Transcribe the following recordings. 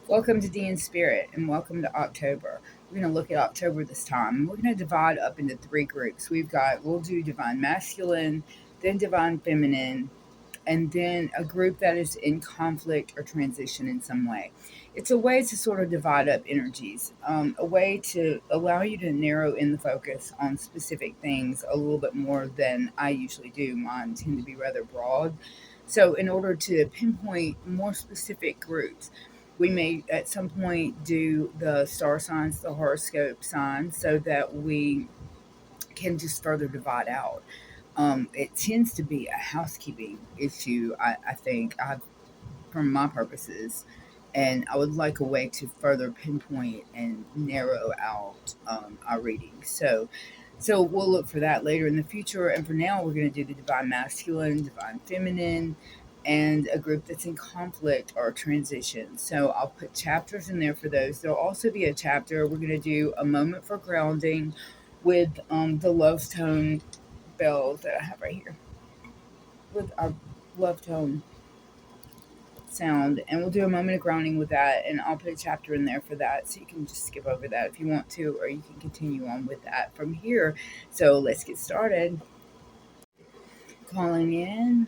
Welcome to D in Spirit and welcome to October. We're going to look at October this time. We're going to divide up into three groups. We'll do Divine Masculine, then Divine Feminine, and then a group that is in conflict or transition in some way. It's a way to sort of divide up energies, a way to allow you to narrow in the focus on specific things a little bit more than I usually do. Mine tend to be rather broad. So, in order to pinpoint more specific groups, we may at some point do the star signs, the horoscope signs, so that we can just further divide out. It tends to be a housekeeping issue, I think, for my purposes. And I would like a way to further pinpoint and narrow out our readings. So we'll look for that later in the future. And for now, we're going to do the divine masculine, divine feminine, and a group that's in conflict or transition. So I'll put chapters in there for those. There'll also be a chapter. We're going to do a moment for grounding with the love tone bells that I have right here with our love tone sound, and we'll do a moment of grounding with that, and I'll put a chapter in there for that, so you can just skip over that if you want to, or you can continue on with that from here. So let's get started. Calling in.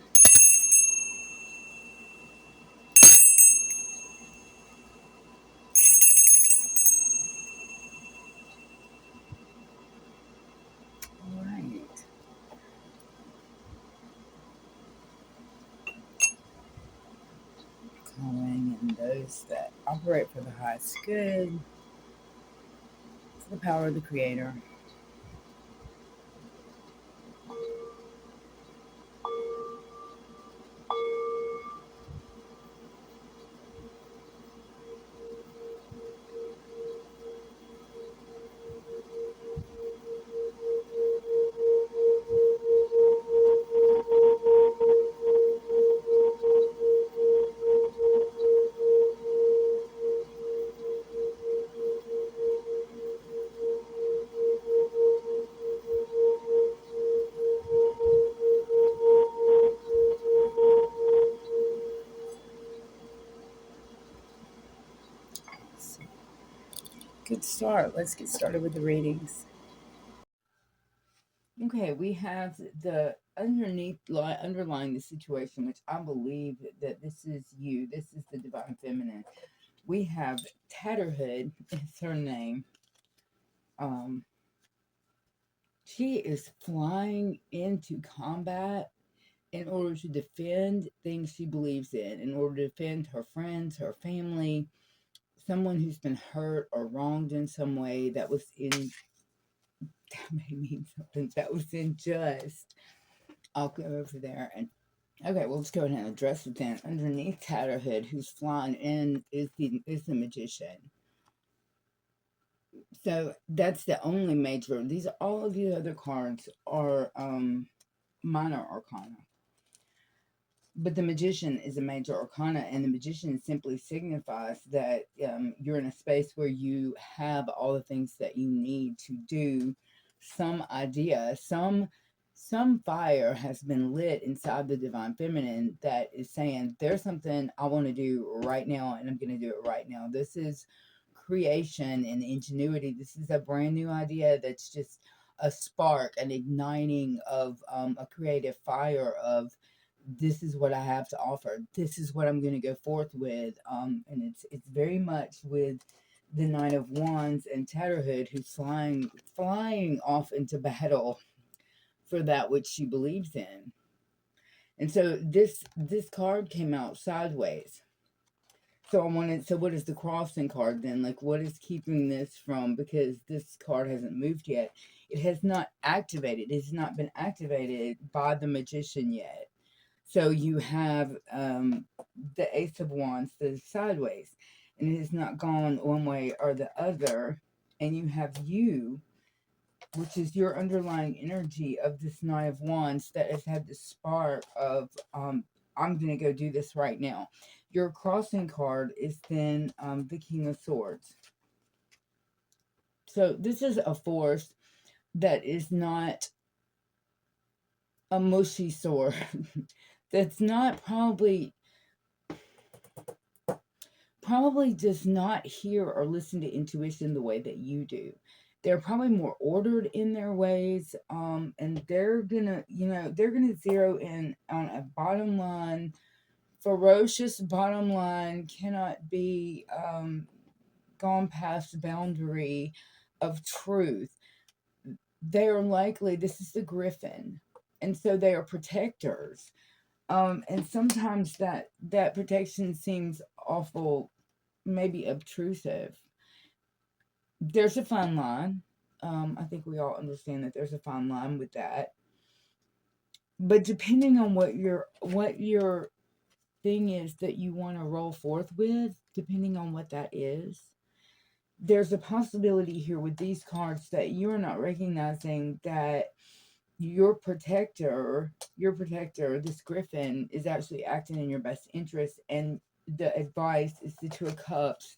All right. Calling in those that operate for the highest good, for the power of the Creator. Good start. Let's get started with the readings. Okay, we have the underlying the situation, which I believe that this is you. This is the divine feminine. We have Tatterhood is her name. Um, she is flying into combat in order to defend things she believes in order to defend her friends, her family, someone who's been hurt or wronged in some way that may mean something that was unjust. I'll go over there and okay, well let's go ahead and address it then. Underneath Tatterhood, who's flying in, is the magician. So that's the only major. All of these other cards are minor arcana. But the magician is a major arcana, and the magician simply signifies that you're in a space where you have all the things that you need to do some idea, some fire has been lit inside the divine feminine that is saying there's something I want to do right now, and I'm going to do it right now. This is creation and ingenuity. This is a brand new idea that's just a spark, an igniting of a creative fire of this is what I have to offer. This is what I'm going to go forth with. And it's very much with the Knight of Wands and Tatterhood, who's flying off into battle for that which she believes in. And so this card came out sideways. So what is the crossing card then? Like, what is keeping this from, because this card hasn't moved yet. It has not activated. It's not been activated by the magician yet. So you have the Ace of Wands, the sideways, and it has not gone one way or the other. And you have you, which is your underlying energy of this Knight of Wands that has had the spark of, I'm going to go do this right now. Your crossing card is then the King of Swords. So this is a force that is not a mushy sword. That's not probably probably does not hear or listen to intuition the way that you do. They're probably more ordered in their ways, and they're gonna, they're gonna zero in on a bottom line, ferocious bottom line, cannot be gone past the boundary of truth. They are likely, this is the Griffin, and so they are protectors. And sometimes that protection seems awful, maybe obtrusive. There's a fine line. I think we all understand that there's a fine line with that. But depending on what your thing is that you want to roll forth with, depending on what that is, there's a possibility here with these cards that you're not recognizing that your protector, this Griffin, is actually acting in your best interest. And the advice is the Two of Cups,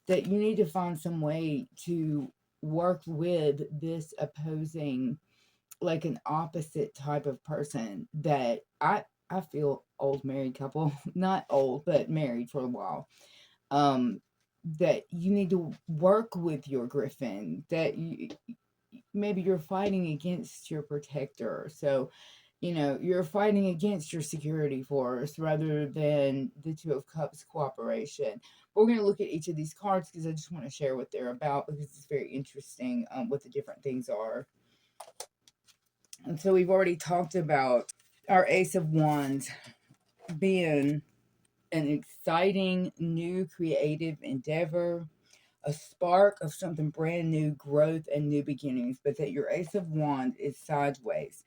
that you need to find some way to work with this opposing, like an opposite type of person that I feel old married couple, not old, but married for a while. Um, that you need to work with your Griffin, that maybe you're fighting against your protector. So, you're fighting against your security force rather than the Two of Cups cooperation. We're going to look at each of these cards because I just want to share what they're about, because it's very interesting what the different things are. And so we've already talked about our Ace of Wands being an exciting new creative endeavor, a spark of something brand new, growth and new beginnings, but that your Ace of Wands is sideways.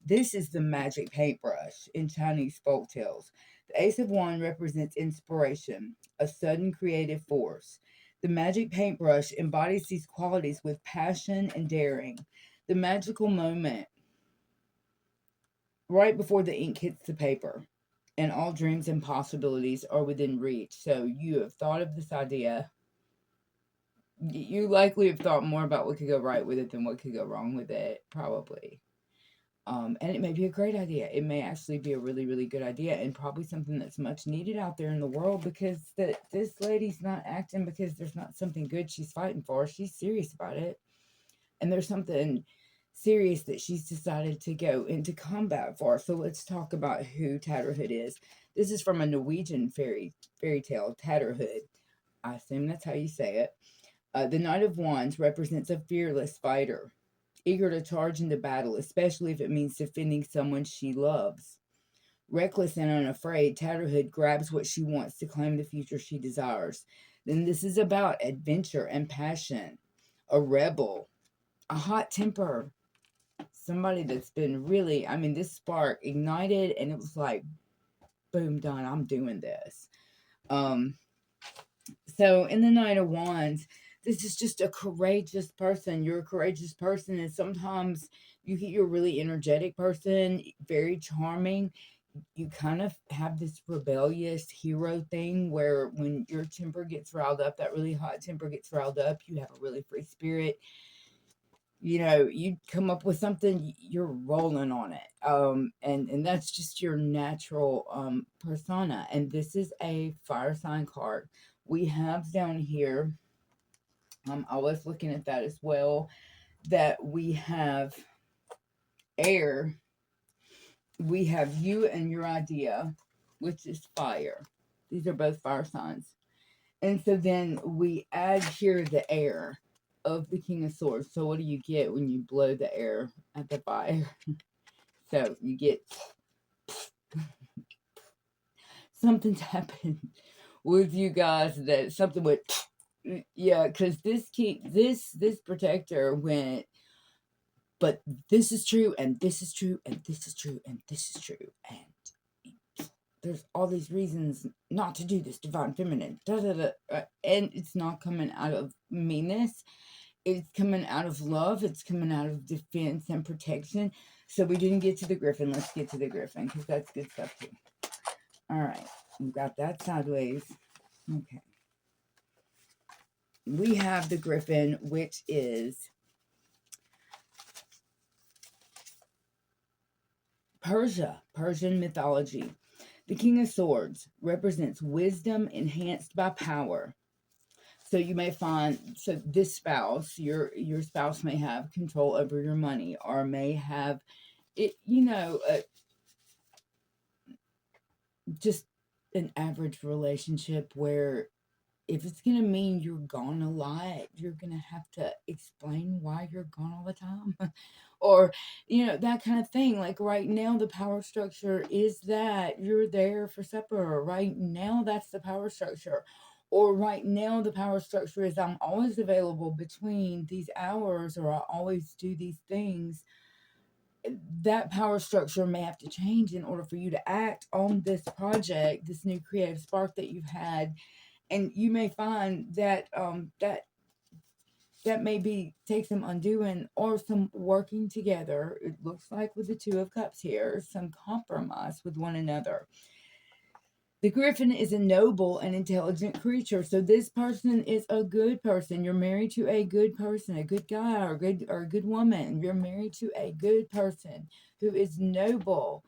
This is the magic paintbrush in Chinese folk tales. The Ace of Wands represents inspiration, a sudden creative force. The magic paintbrush embodies these qualities with passion and daring. The magical moment right before the ink hits the paper, and all dreams and possibilities are within reach. So you have thought of this idea. You likely have thought more about what could go right with it than what could go wrong with it, probably. And it may be a great idea. It may actually be a really, really good idea, and probably something that's much needed out there in the world, because this lady's not acting because there's not something good she's fighting for. She's serious about it. And there's something serious that she's decided to go into combat for. So let's talk about who Tatterhood is. This is from a Norwegian fairy tale, Tatterhood. I assume that's how you say it. The Knight of Wands represents a fearless fighter, eager to charge into battle, especially if it means defending someone she loves. Reckless and unafraid, Tatterhood grabs what she wants to claim the future she desires. Then this is about adventure and passion, a rebel, a hot temper, somebody that's been really, this spark ignited and it was like, boom, done, I'm doing this. So in the Knight of Wands, this is just a courageous person. You're a courageous person, and sometimes you're a really energetic person, very charming. You kind of have this rebellious hero thing where when your temper gets riled up, that really hot temper gets riled up, you have a really free spirit. You come up with something, you're rolling on it. And that's just your natural persona. And this is a fire sign card. We have down here, I was looking at that as well, that we have air. We have you and your idea, which is fire. These are both fire signs. And so then we add here the air of the King of Swords. So what do you get when you blow the air at the fire? So you get something's happened with you guys, that something went, yeah, because this protector went, but this is true, and this is true, and this is true, and this is true, and there's all these reasons not to do this, divine feminine, da da da, and it's not coming out of meanness. It's coming out of love. It's coming out of defense and protection. So we didn't get to the Griffin. Let's get to the Griffin, because that's good stuff too. All right, we've got that sideways. Okay. We have the Griffin, which is Persian mythology. The King of Swords represents wisdom enhanced by power. So you may find, so this spouse, your spouse may have control over your money, or may have it, just an average relationship where if it's gonna mean you're gone a lot, you're gonna have to explain why you're gone all the time. Or, that kind of thing. Like right now, the power structure is that you're there for supper. Right now, that's the power structure. Or right now, the power structure is I'm always available between these hours, or I always do these things. That power structure may have to change in order for you to act on this project, this new creative spark that you've had. And you may find that that maybe take some undoing or some working together. It looks like with the Two of Cups here, some compromise with one another. The Griffin is a noble and intelligent creature. So this person is a good person. You're married to a good person, a good guy or a good woman. You're married to a good person who is noble,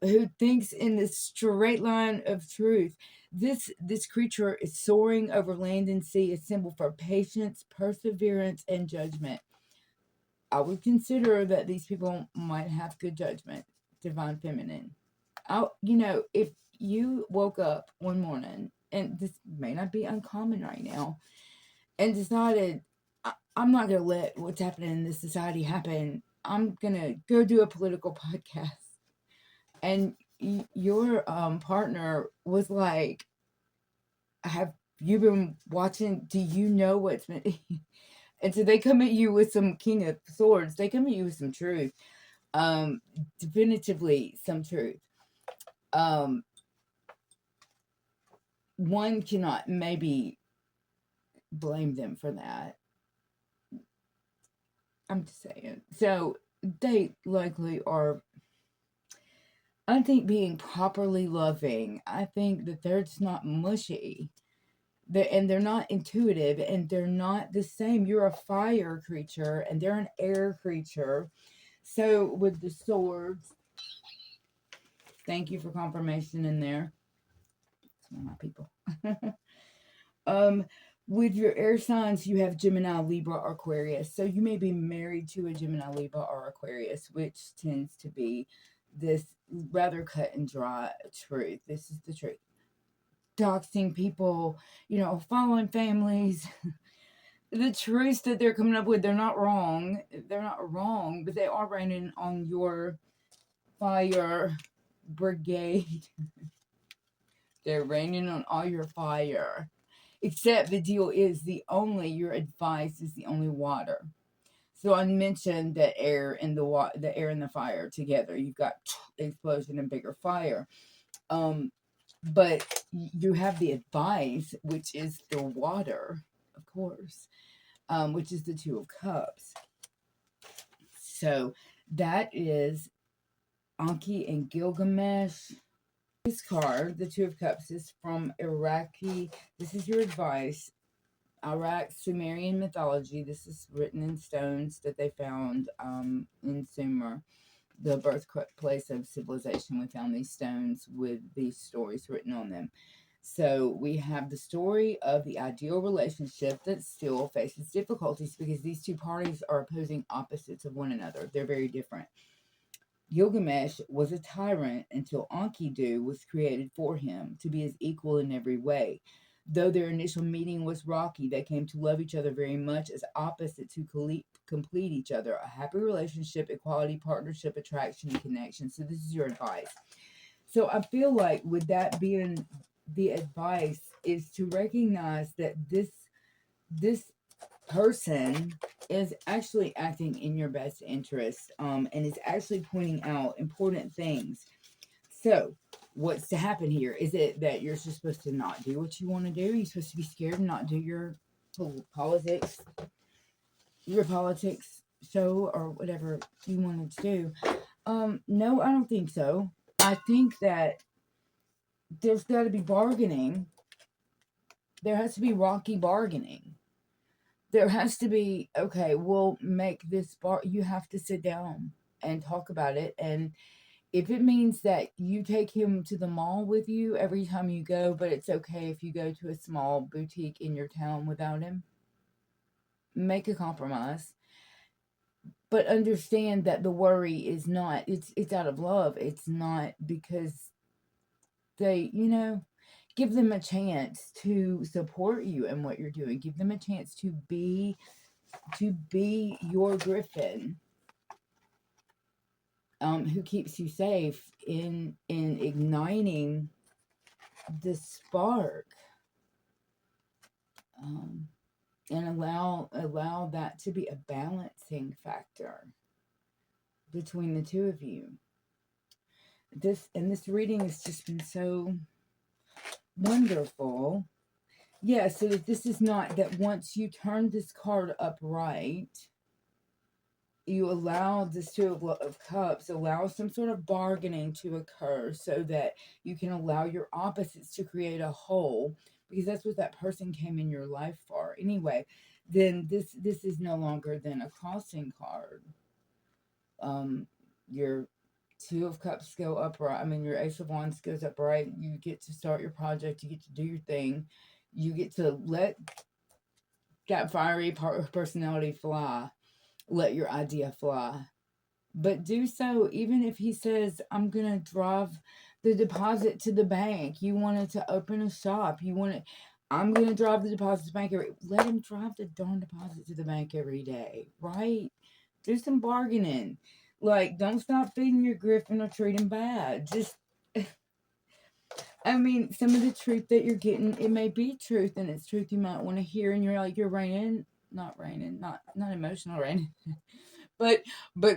who thinks in the straight line of truth. This creature is soaring over land and sea, a symbol for patience, perseverance, and judgment. I would consider that these people might have good judgment, divine feminine. If you woke up one morning, and this may not be uncommon right now, and decided, I'm not going to let what's happening in this society happen. I'm going to go do a political podcast. And your partner was like, have you been watching? Do you know what's been? And so they come at you with some King of Swords. They come at you with some truth. Definitively some truth. One cannot maybe blame them for that. I'm just saying. So they likely are, I think, being properly loving. I think that they're just not mushy. They're not intuitive, and they're not the same. You're a fire creature and they're an air creature. So with the swords, thank you for confirmation in there. It's one of my people. With your air signs, you have Gemini, Libra, or Aquarius. So you may be married to a Gemini, Libra, or Aquarius, which tends to be this rather cut and dry truth. This is the truth. Doxing people, following families. The truths that they're coming up with, they're not wrong. They're not wrong, but they are raining on your fire brigade. They're raining on all your fire. Except the deal is your advice is the only water. So I mentioned the air and the air and the fire together. You've got explosion and bigger fire. But you have the advice, which is the water, of course, which is the Two of Cups. So that is Anki and Gilgamesh. This card, the Two of Cups, is from Iraqi. This is your advice. Iraq Sumerian mythology. This is written in stones that they found in Sumer, the birthplace of civilization. We found these stones with these stories written on them. So we have the story of the ideal relationship that still faces difficulties because these two parties are opposing opposites of one another. They're very different. Gilgamesh was a tyrant until Enkidu was created for him to be his equal in every way. Though their initial meeting was rocky, they came to love each other very much as opposites who complete each other. A happy relationship, equality, partnership, attraction, and connection. So this is your advice. So I feel like with that being the advice is to recognize that this person is actually acting in your best interest, and is actually pointing out important things. So what's to happen here? Is it that you're just supposed to not do what you want to do? You're supposed to be scared and not do your politics show or whatever you wanted to do? No, I don't think so. I think that there's got to be bargaining. There has to be rocky bargaining. There has to be, okay, we'll make this bar. You have to sit down and talk about it. And If it means that you take him to the mall with you every time you go, but it's okay if you go to a small boutique in your town without him, make a compromise. But understand that the worry is not, it's out of love. It's not because they, give them a chance to support you in what you're doing. Give them a chance to be your Griffin, who keeps you safe in igniting the spark, um, and allow that to be a balancing factor between the two of you. This reading has just been so wonderful. Yeah, so that this is not that once you turn this card upright, you allow this two of cups, allow some sort of bargaining to occur so that you can allow your opposites to create a whole, because that's what that person came in your life for anyway. Then this is no longer than a crossing card. Your two of cups go upright. I mean, your ace of wands goes upright. You get to start your project. You get to do your thing. You get to let that fiery personality fly. Let your idea fly. But do so even if he says, I'm going to drive the deposit to the bank. You wanted to open a shop. I'm going to drive the deposit to the bank. Let him drive the darn deposit to the bank every day, right? Do some bargaining. Like, don't stop feeding your Griffin or treat him bad. Just, I mean, some of the truth that you're getting, it may be truth, and it's truth you might want to hear, and you're raining, not emotional raining, but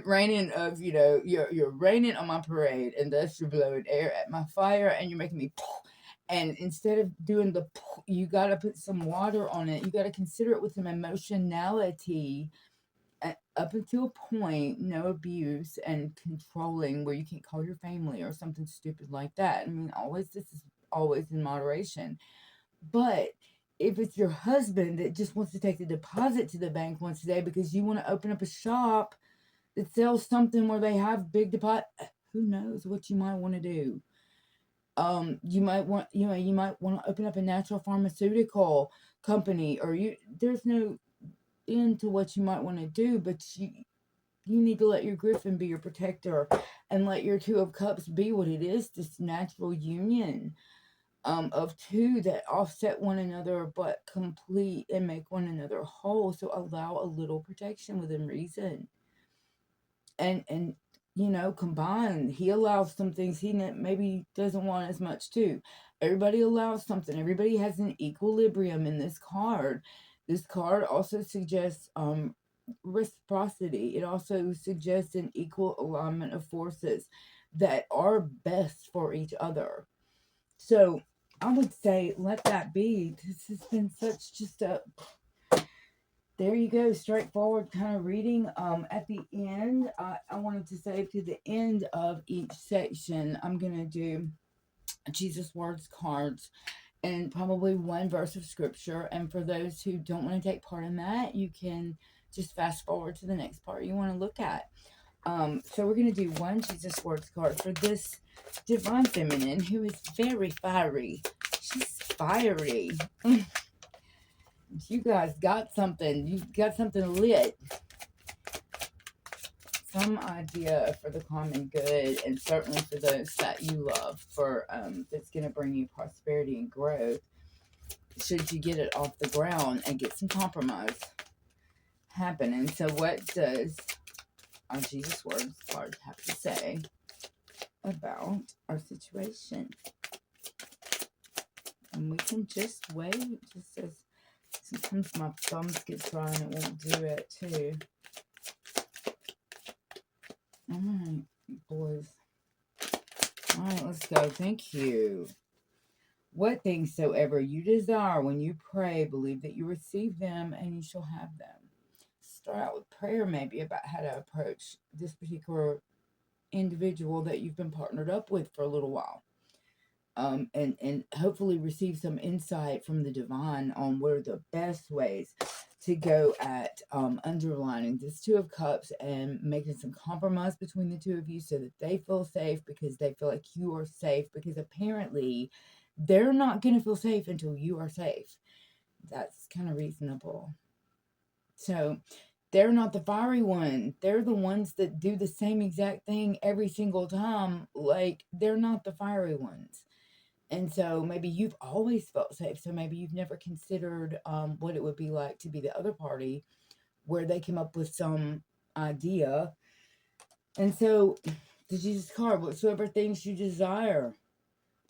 raining of, you're raining on my parade, and thus you're blowing air at my fire, and you're making me, and instead of doing the, you got to put some water on it. You got to consider it with some emotionality. Up until a point, no abuse and controlling where you can't call your family or something stupid like that. I mean, this is always in moderation. But if it's your husband that just wants to take the deposit to the bank once a day because you want to open up a shop that sells something where they have big deposit, who knows what you might want to do. You might want to open up a natural pharmaceutical company, or there's no into what you might want to do, but you need to let your Griffin be your protector, and let your two of cups be what it is, this natural union of two that offset one another but complete and make one another whole. So allow a little protection within reason, and combine. He allows some things he maybe doesn't want as much too. Everybody allows something. Everybody has an equilibrium in this card. This card also suggests reciprocity. It also suggests an equal alignment of forces that are best for each other. So I would say let that be. This has been such just a, there you go, straightforward kind of reading. At the end, I wanted to say to the end of each section, I'm going to do Jesus words cards and probably one verse of scripture. And for those who don't want to take part in that, you can just fast forward to the next part you want to look at. So we're going to do one Jesus words card for this divine feminine who is very fiery. She's fiery. You guys got something. You got something lit. Some idea for the common good, and certainly for those that you love, for that's going to bring you prosperity and growth. Should you get it off the ground and get some compromise happening. So what does our Jesus words card have to say about our situation? And we can just wait. Just as sometimes my thumbs get dry and it won't do it too. Alright, boys. Alright, let's go. Thank you. What things soever you desire when you pray, believe that you receive them and you shall have them. Start out with prayer maybe about how to approach this particular individual that you've been partnered up with for a little while. And hopefully receive some insight from the divine on what are the best ways to go at underlining this Two of Cups and making some compromise between the two of you so that they feel safe because they feel like you are safe, because apparently they're not going to feel safe until you are safe. That's kind of reasonable. So they're not the fiery one. They're the ones that do the same exact thing every single time. Like, they're not the fiery ones. And so maybe you've always felt safe. So maybe you've never considered what it would be like to be the other party where they came up with some idea. And so the Jesus card, whatsoever things you desire,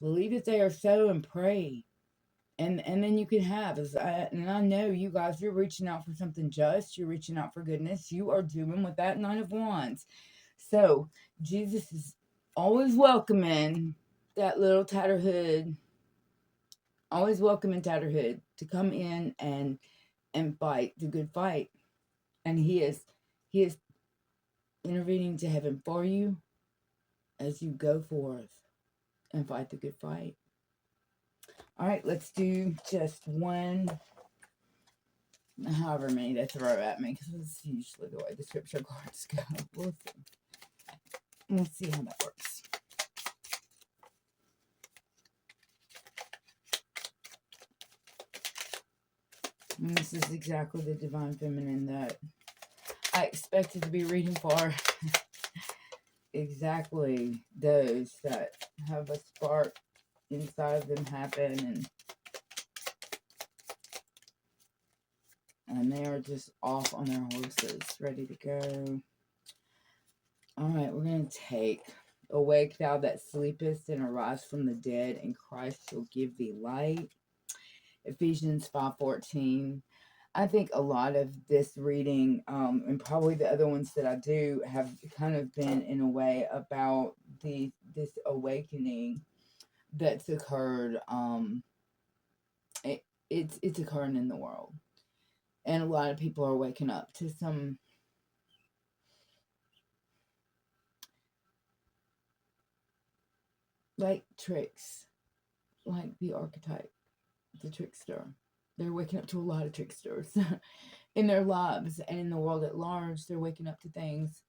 believe that they are so and pray. And then you can have, and I know you guys, you're reaching out for something just, you're reaching out for goodness, you are doing with that Nine of Wands. So Jesus is always welcoming that little tatterhood, always welcoming tatterhood to come in and fight the good fight. And he is intervening to heaven for you as you go forth and fight the good fight. All right, let's do just one, however many they throw at me, because that's usually the way the scripture cards go. We'll see how that works. And this is exactly the Divine Feminine that I expected to be reading for. Exactly those that have a spark inside of them happen, and they are just off on their horses, ready to go. All right, we're going to take awake thou that sleepest and arise from the dead, and Christ shall give thee light. Ephesians 5:14. I think a lot of this reading, and probably the other ones that I do, have kind of been in a way about this awakening that's occurred. It's occurring in the world, and a lot of people are waking up to some like tricks, like the archetype, the trickster. They're waking up to a lot of tricksters in their lives and in the world at large. They're waking up to things,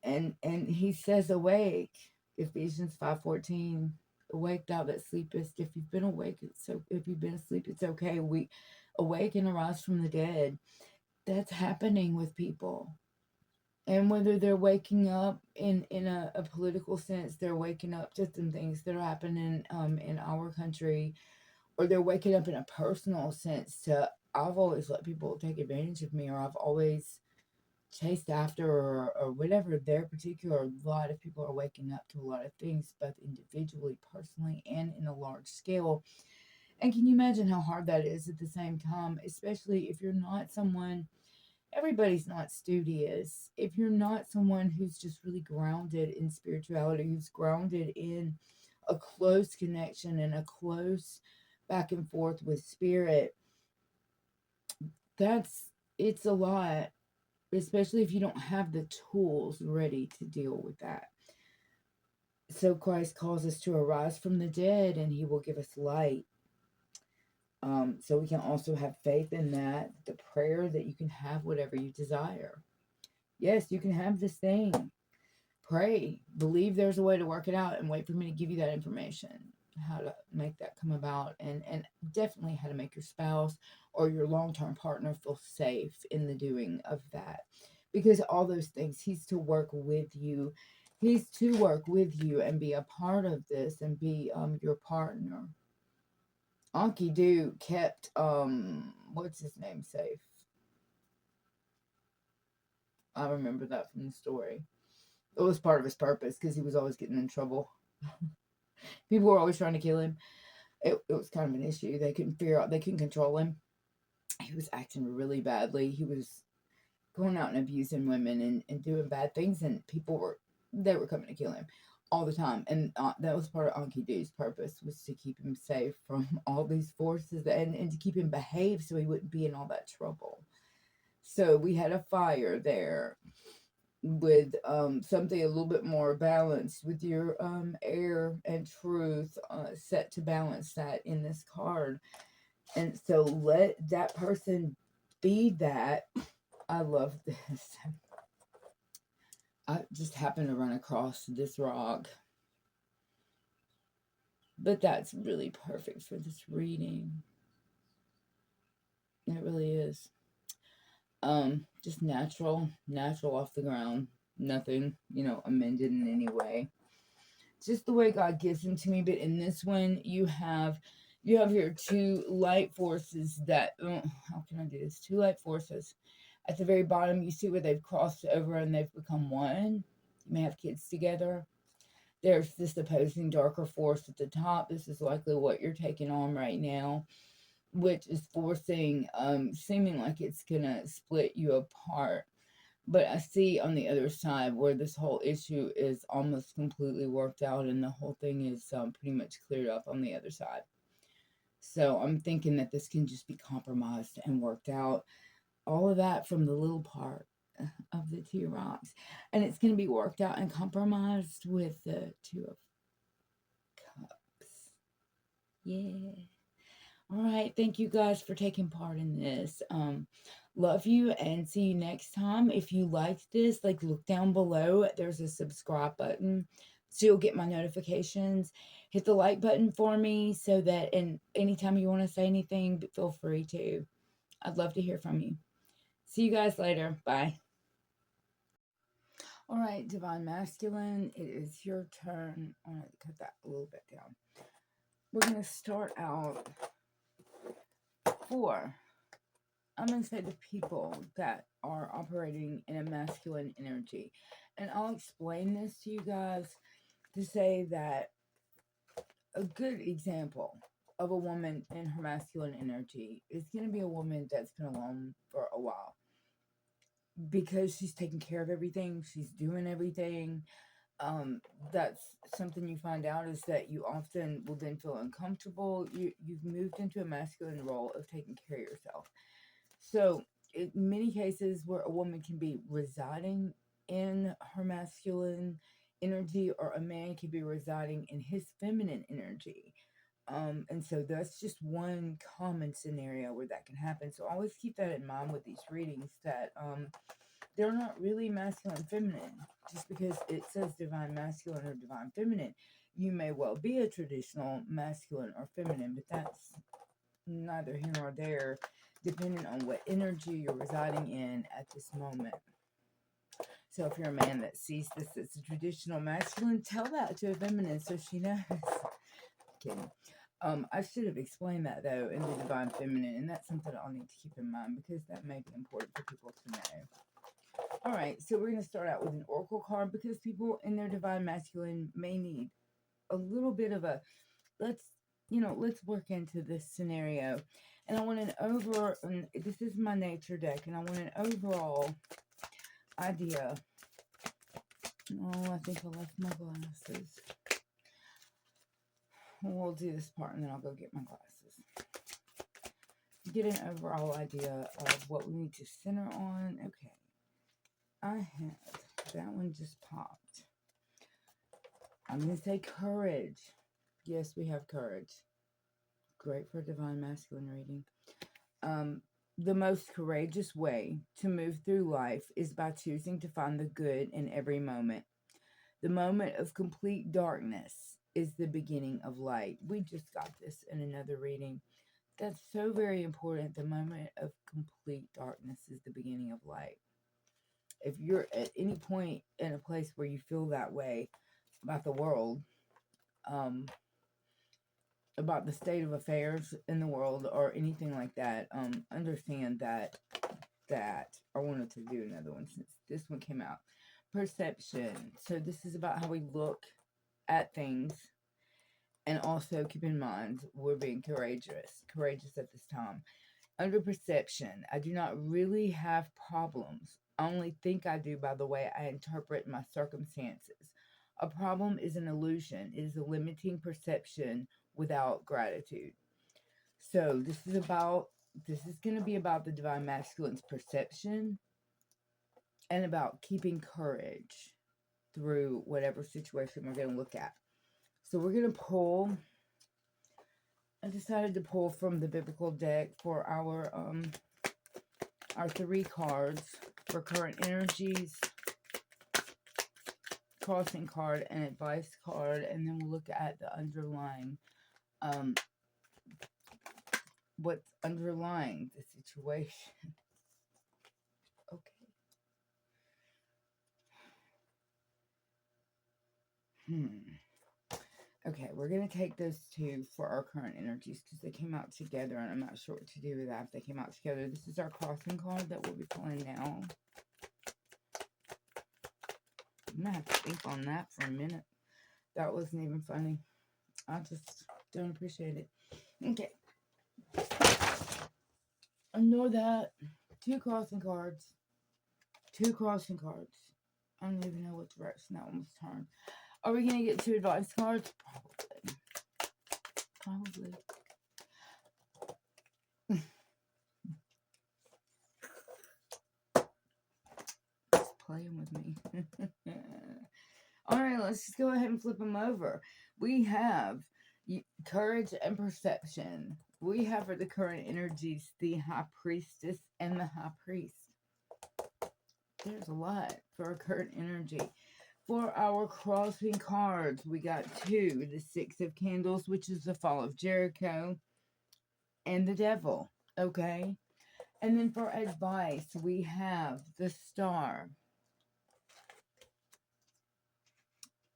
and he says, "Awake." Ephesians 5:14. Awake thou that sleepest. If you've been awake, so if you've been asleep, it's okay. We awake and arise from the dead. That's happening with people. And whether they're waking up in a political sense, they're waking up to some things that are happening in our country, or they're waking up in a personal sense to, I've always let people take advantage of me, or I've always chased after, or whatever their particular. A lot of people are waking up to a lot of things, both individually, personally, and in a large scale. And can you imagine how hard that is at the same time, especially if you're not someone, everybody's not studious. If you're not someone who's just really grounded in spirituality, who's grounded in a close connection and a close back and forth with spirit, it's a lot, especially if you don't have the tools ready to deal with that. So Christ calls us to arise from the dead, and he will give us light. So we can also have faith in that, the prayer that you can have whatever you desire. Yes, you can have this thing. Pray. Believe there's a way to work it out, and wait for me to give you that information, how to make that come about, and definitely how to make your spouse or your long-term partner feel safe in the doing of that. Because all those things, he's to work with you. He's to work with you and be a part of this and be your partner. Anki Doo kept what's his name safe. I remember that from the story. It was part of his purpose because he was always getting in trouble. People were always trying to kill him. It was kind of an issue. They couldn't figure out, they couldn't control him. He was acting really badly. He was going out and abusing women and doing bad things, and they were coming to kill him all the time. And that was part of Anki Doo's purpose, was to keep him safe from all these forces, and to keep him behave so he wouldn't be in all that trouble. So we had a fire there with something a little bit more balanced with your air and truth set to balance that in this card. And so let that person Be that, I love this. I just happened to run across this rock, but that's really perfect for this reading. It really is. Just natural off the ground. Nothing, amended in any way. Just the way God gives them to me. But in this one, you have your two light forces that, how can I do this? Two light forces. At the very bottom, you see where they've crossed over and they've become one. You may have kids together. There's this opposing darker force at the top. This is likely what you're taking on right now, which is forcing, seeming like it's gonna split you apart. But I see on the other side where this whole issue is almost completely worked out and the whole thing is pretty much cleared up on the other side. So I'm thinking that this can just be compromised and worked out. All of that from the little part of the two rocks. And it's going to be worked out and compromised with the Two of Cups. Yeah. All right. Thank you guys for taking part in this. Love you and see you next time. If you liked this, look down below. There's a subscribe button so you'll get my notifications. Hit the like button for me so that anytime you want to say anything, feel free to. I'd love to hear from you. See you guys later. Bye. All right, Divine Masculine, it is your turn. I'm going to cut that a little bit down. We're going to start out for, I'm going to say, the people that are operating in a masculine energy. And I'll explain this to you guys to say that a good example of a woman in her masculine energy is going to be a woman that's been alone for a while. Because she's taking care of everything, she's doing everything. That's something you find out is that you often will then feel uncomfortable. You've moved into a masculine role of taking care of yourself. So in many cases where a woman can be residing in her masculine energy, or a man can be residing in his feminine energy. And so that's just one common scenario where that can happen. So always keep that in mind with these readings, that they're not really masculine and feminine. Just because it says divine masculine or divine feminine, you may well be a traditional masculine or feminine, but that's neither here nor there, depending on what energy you're residing in at this moment. So if you're a man that sees this as a traditional masculine, tell that to a feminine so she knows. Kidding. I should have explained that though in the divine feminine, and that's something I'll need to keep in mind because that may be important for people to know. All right, so we're going to start out with an oracle card because people in their divine masculine may need a little bit of a let's work into this scenario. And I want this is my nature deck, and I want an overall idea. Oh, I think I left my glasses. We'll do this part and then I'll go get my glasses. Get an overall idea of what we need to center on. Okay. I have, that one just popped. I'm going to say courage. Yes, we have courage. Great for divine masculine reading. The most courageous way to move through life is by choosing to find the good in every moment. The moment of complete darkness is the beginning of light. We just got this in another reading. That's so very important. The moment of complete darkness is the beginning of light. If you're at any point in a place where you feel that way about the world, about the state of affairs in the world or anything like that, understand that I wanted to do another one since this one came out. Perception. So this is about how we look at things, and also keep in mind we're being courageous at this time. Under perception, I do not really have problems. I only think I do by the way I interpret my circumstances. A problem is an illusion. It is a limiting perception without gratitude. So this is going to be about the divine masculine's perception and about keeping courage through whatever situation we're going to look at. So we're going to pull. I decided to pull from the biblical deck for our our 3 cards for current energies, crossing card, and advice card, and then we'll look at the underlying, what's underlying the situation. Okay. Okay, we're going to take those 2 for our current energies because they came out together, and I'm not sure what to do with that if they came out together. This is our crossing card that we'll be pulling now. I'm going to have to think on that for a minute. That wasn't even funny. I just don't appreciate it. Okay. Ignore that. 2 crossing cards. 2 crossing cards. I don't even know what direction that one was turned. Are we going to get 2 advice cards? Probably. Just playing with me. Alright, let's just go ahead and flip them over. We have courage and perception. We have for the current energies the High Priestess and the High Priest. There's a lot for our current energy. For our crossing cards, we got 2. The 6 of Candles, which is the fall of Jericho, and the Devil. Okay? And then for advice, we have the Star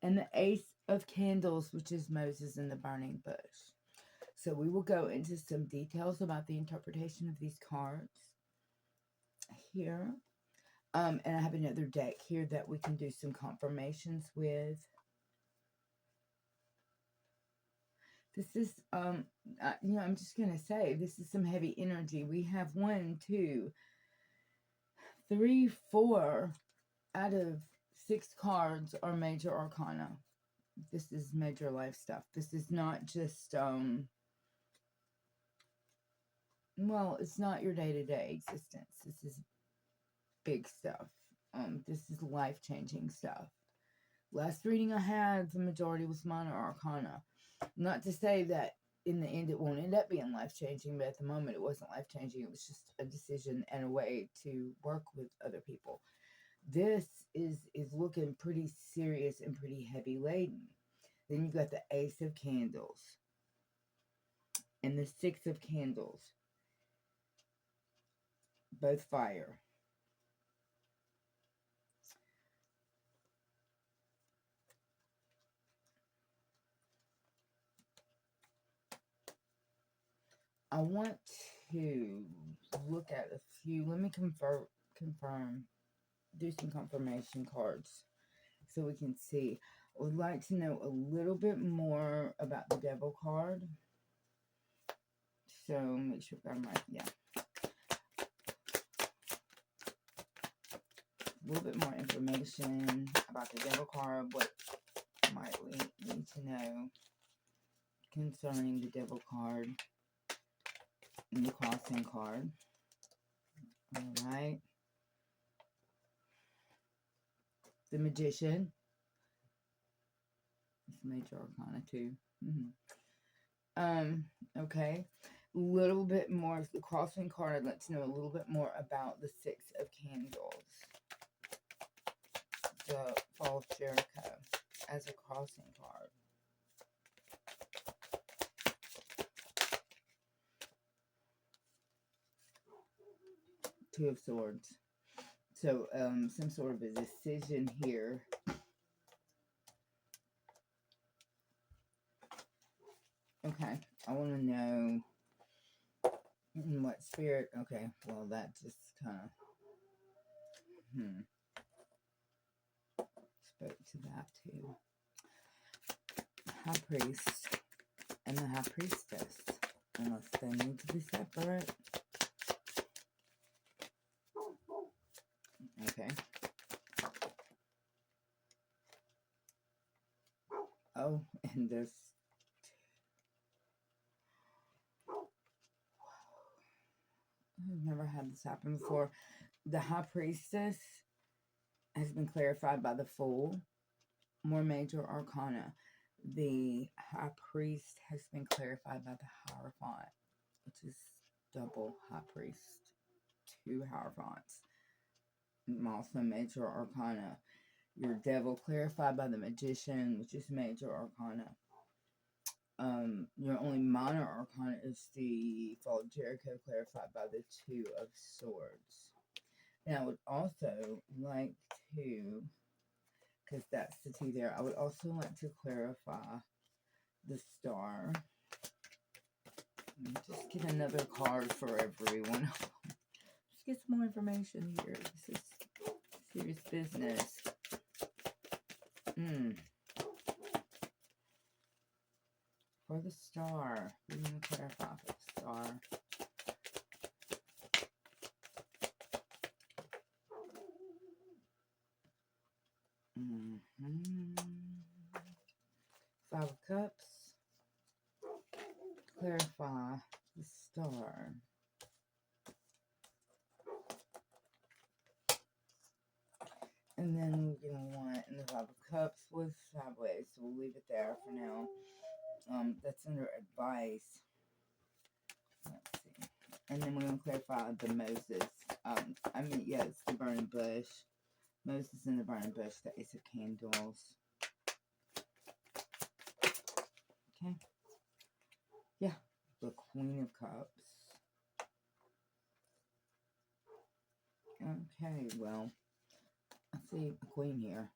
and the Ace of Candles, which is Moses in the burning bush. So we will go into some details about the interpretation of these cards here. And I have another deck here that we can do some confirmations with. This is, I'm just going to say, this is some heavy energy. We have 1, 2, 3, 4 out of 6 cards are major arcana. This is major life stuff. This is not just, well, it's not your day-to-day existence. This is big stuff. This is life-changing stuff. Last reading I had, the majority was minor arcana. Not to say that in the end it won't end up being life-changing, but at the moment it wasn't life-changing. It was just a decision and a way to work with other people. This is looking pretty serious and pretty heavy laden. Then you got the Ace of Candles and the 6 of Candles. Both fire. I want to look at a few. Let me confirm. Do some confirmation cards so we can see. I would like to know a little bit more about the Devil card. So make sure I'm right. Yeah. A little bit more information about the Devil card. What might we need to know concerning the Devil card and the crossing card? Alright. The Magician. It's major arcana too. Okay. A little bit more. The crossing card, I'd like to know a little bit more about the 6 of Candles. The fall of Jericho as a crossing card. Two of Swords. So, some sort of a decision here. Okay, I want to know what spirit. Okay, well, that just kind of spoke to that too. High Priest and the High Priestess, unless they need to be separate. Okay. Oh, and there's I've never had this happen before. The High Priestess has been clarified by the Fool. More major arcana. The High Priest has been clarified by the Hierophant, which is double High Priest. two Hierophants. Also Major Arcana. Your Devil clarified by the Magician, which is Major Arcana. Your only minor arcana is the Fall of Jericho, clarified by the Two of Swords. And I would also like to, because that's the two there, I would also like to clarify the Star. Just get another card for everyone. Just get some more information here. This is serious business. For the Star. We're going to clarify for the Star. Five of Cups. Clarify the Star. And then we're going to want, and the Five of Cups was sideways, so we'll leave it there for now. That's under advice. Let's see. And then we're going to clarify the Moses. It's the burning bush. Moses in the burning bush, the Ace of Candles. Okay. Yeah, the Queen of Cups. Okay, well, I see a queen here.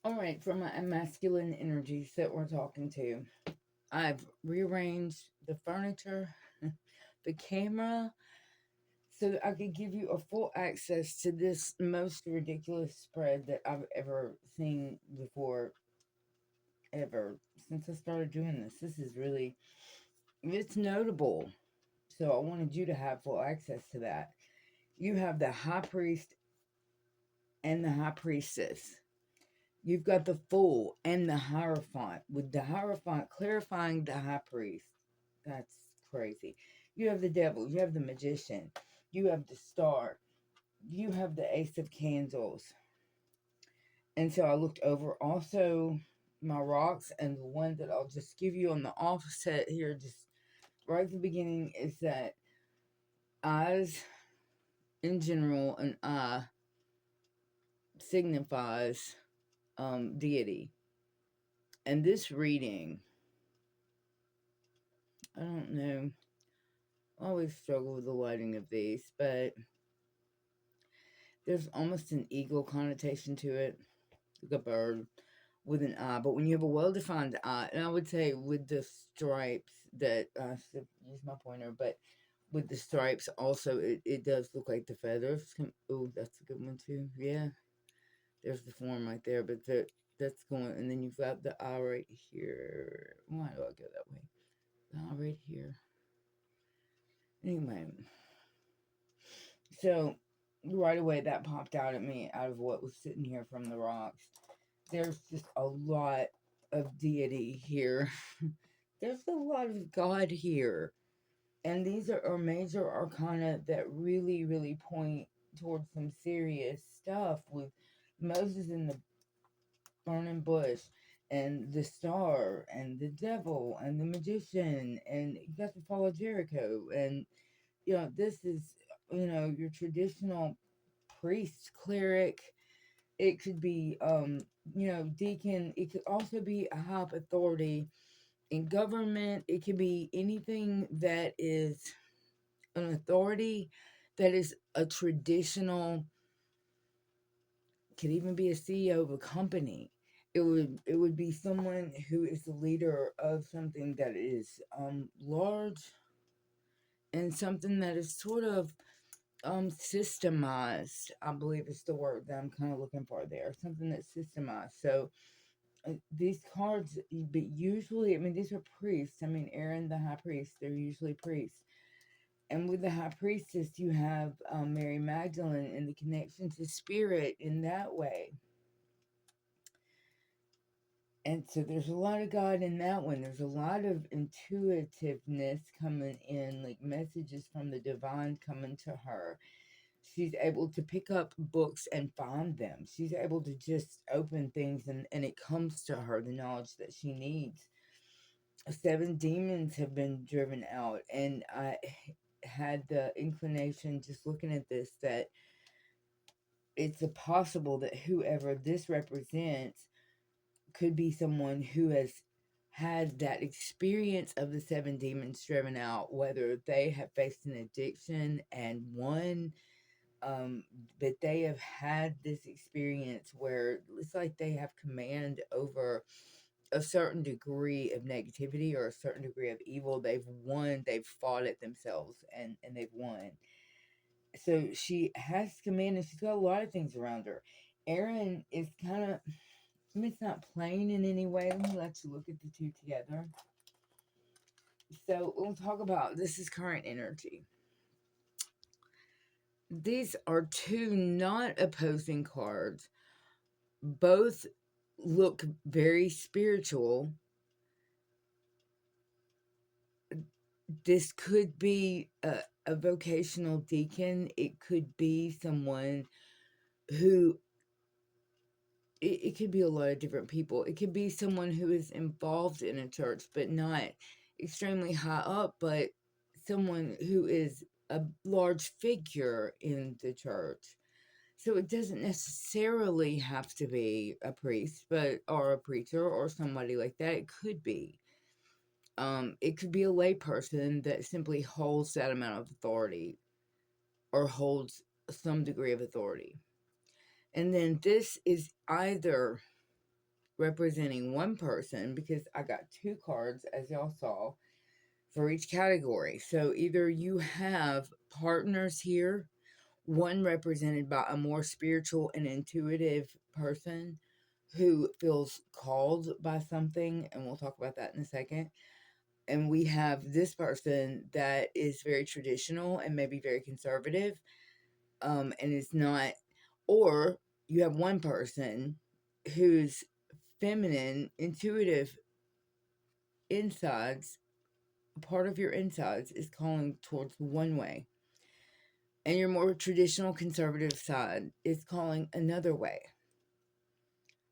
Alright, for my masculine energies that we're talking to, I've rearranged the furniture, the camera, so that I could give you a full access to this most ridiculous spread that I've ever seen before, ever, since I started doing this. This is really, it's notable. So I wanted you to have full access to that. You have the High Priest and the High Priestess. You've got the Fool and the Hierophant, with the Hierophant clarifying the High Priest. That's crazy. You have the Devil. You have the Magician. You have the Star. You have the Ace of Candles. And so I looked over also my rocks, and the one that I'll just give you on the offset here, just right at the beginning, is that eyes in general, an eye signifies deity. And this reading, I don't know, I always struggle with the lighting of these, but there's almost an eagle connotation to it, like a bird with an eye. But when you have a well-defined eye, and I would say with the stripes that, I should use my pointer, but with the stripes also, it does look like the feathers. Oh, that's a good one too. Yeah, there's the form right there, but that's going, and then you've got the eye right here. Why do I go that way? The eye right here. Anyway, so right away that popped out at me out of what was sitting here from the rocks. There's just a lot of deity here. There's a lot of God here. And these are major arcana that really, really point towards some serious stuff, with Moses in the burning bush, and the Star, and the Devil, and the Magician, and you got the Fall of Jericho. And, this is, your traditional priest, cleric. It could be, deacon. It could also be a high authority in government. It could be anything that is an authority, that is a traditional, could even be a CEO of a company. It would be someone who is the leader of something that is large, and something that is sort of systemized, I believe is the word that I'm kind of looking for there. Something that's systemized. So these cards, but usually, these are priests. Aaron the High Priest, they're usually priests. And with the High Priestess, you have Mary Magdalene and the connection to spirit in that way. And so there's a lot of God in that one. There's a lot of intuitiveness coming in, like messages from the divine coming to her. She's able to pick up books and find them. She's able to just open things, and it comes to her, the knowledge that she needs. 7 demons have been driven out, and I had the inclination just looking at this that it's a possible that whoever this represents could be someone who has had that experience of the 7 demons driven out, whether they have faced an addiction and won, um, but they have had this experience where it's like they have command over a certain degree of negativity or a certain degree of evil. They've won, they've fought it themselves, and they've won. So she has command, and she's got a lot of things around her. Erin is kind of, I mean, it's not plain in any way. Let me let you look at the two together. So we'll talk about, this is current energy. These are two not opposing cards. Both look very spiritual. This could be a vocational deacon. It could be someone who, it could be a lot of different people. It could be someone who is involved in a church, but not extremely high up, but someone who is a large figure in the church. So it doesn't necessarily have to be a priest, but or a preacher or somebody like that. It could be. It could be a lay person that simply holds that amount of authority or holds some degree of authority. And then this is either representing one person, because I got two cards, as y'all saw, for each category. So either you have partners here, one represented by a more spiritual and intuitive person who feels called by something, and we'll talk about that in a second. And we have this person that is very traditional and maybe very conservative, and is not, or you have one person who's feminine, intuitive insides, part of your insides is calling towards one way, and your more traditional conservative side is calling another way.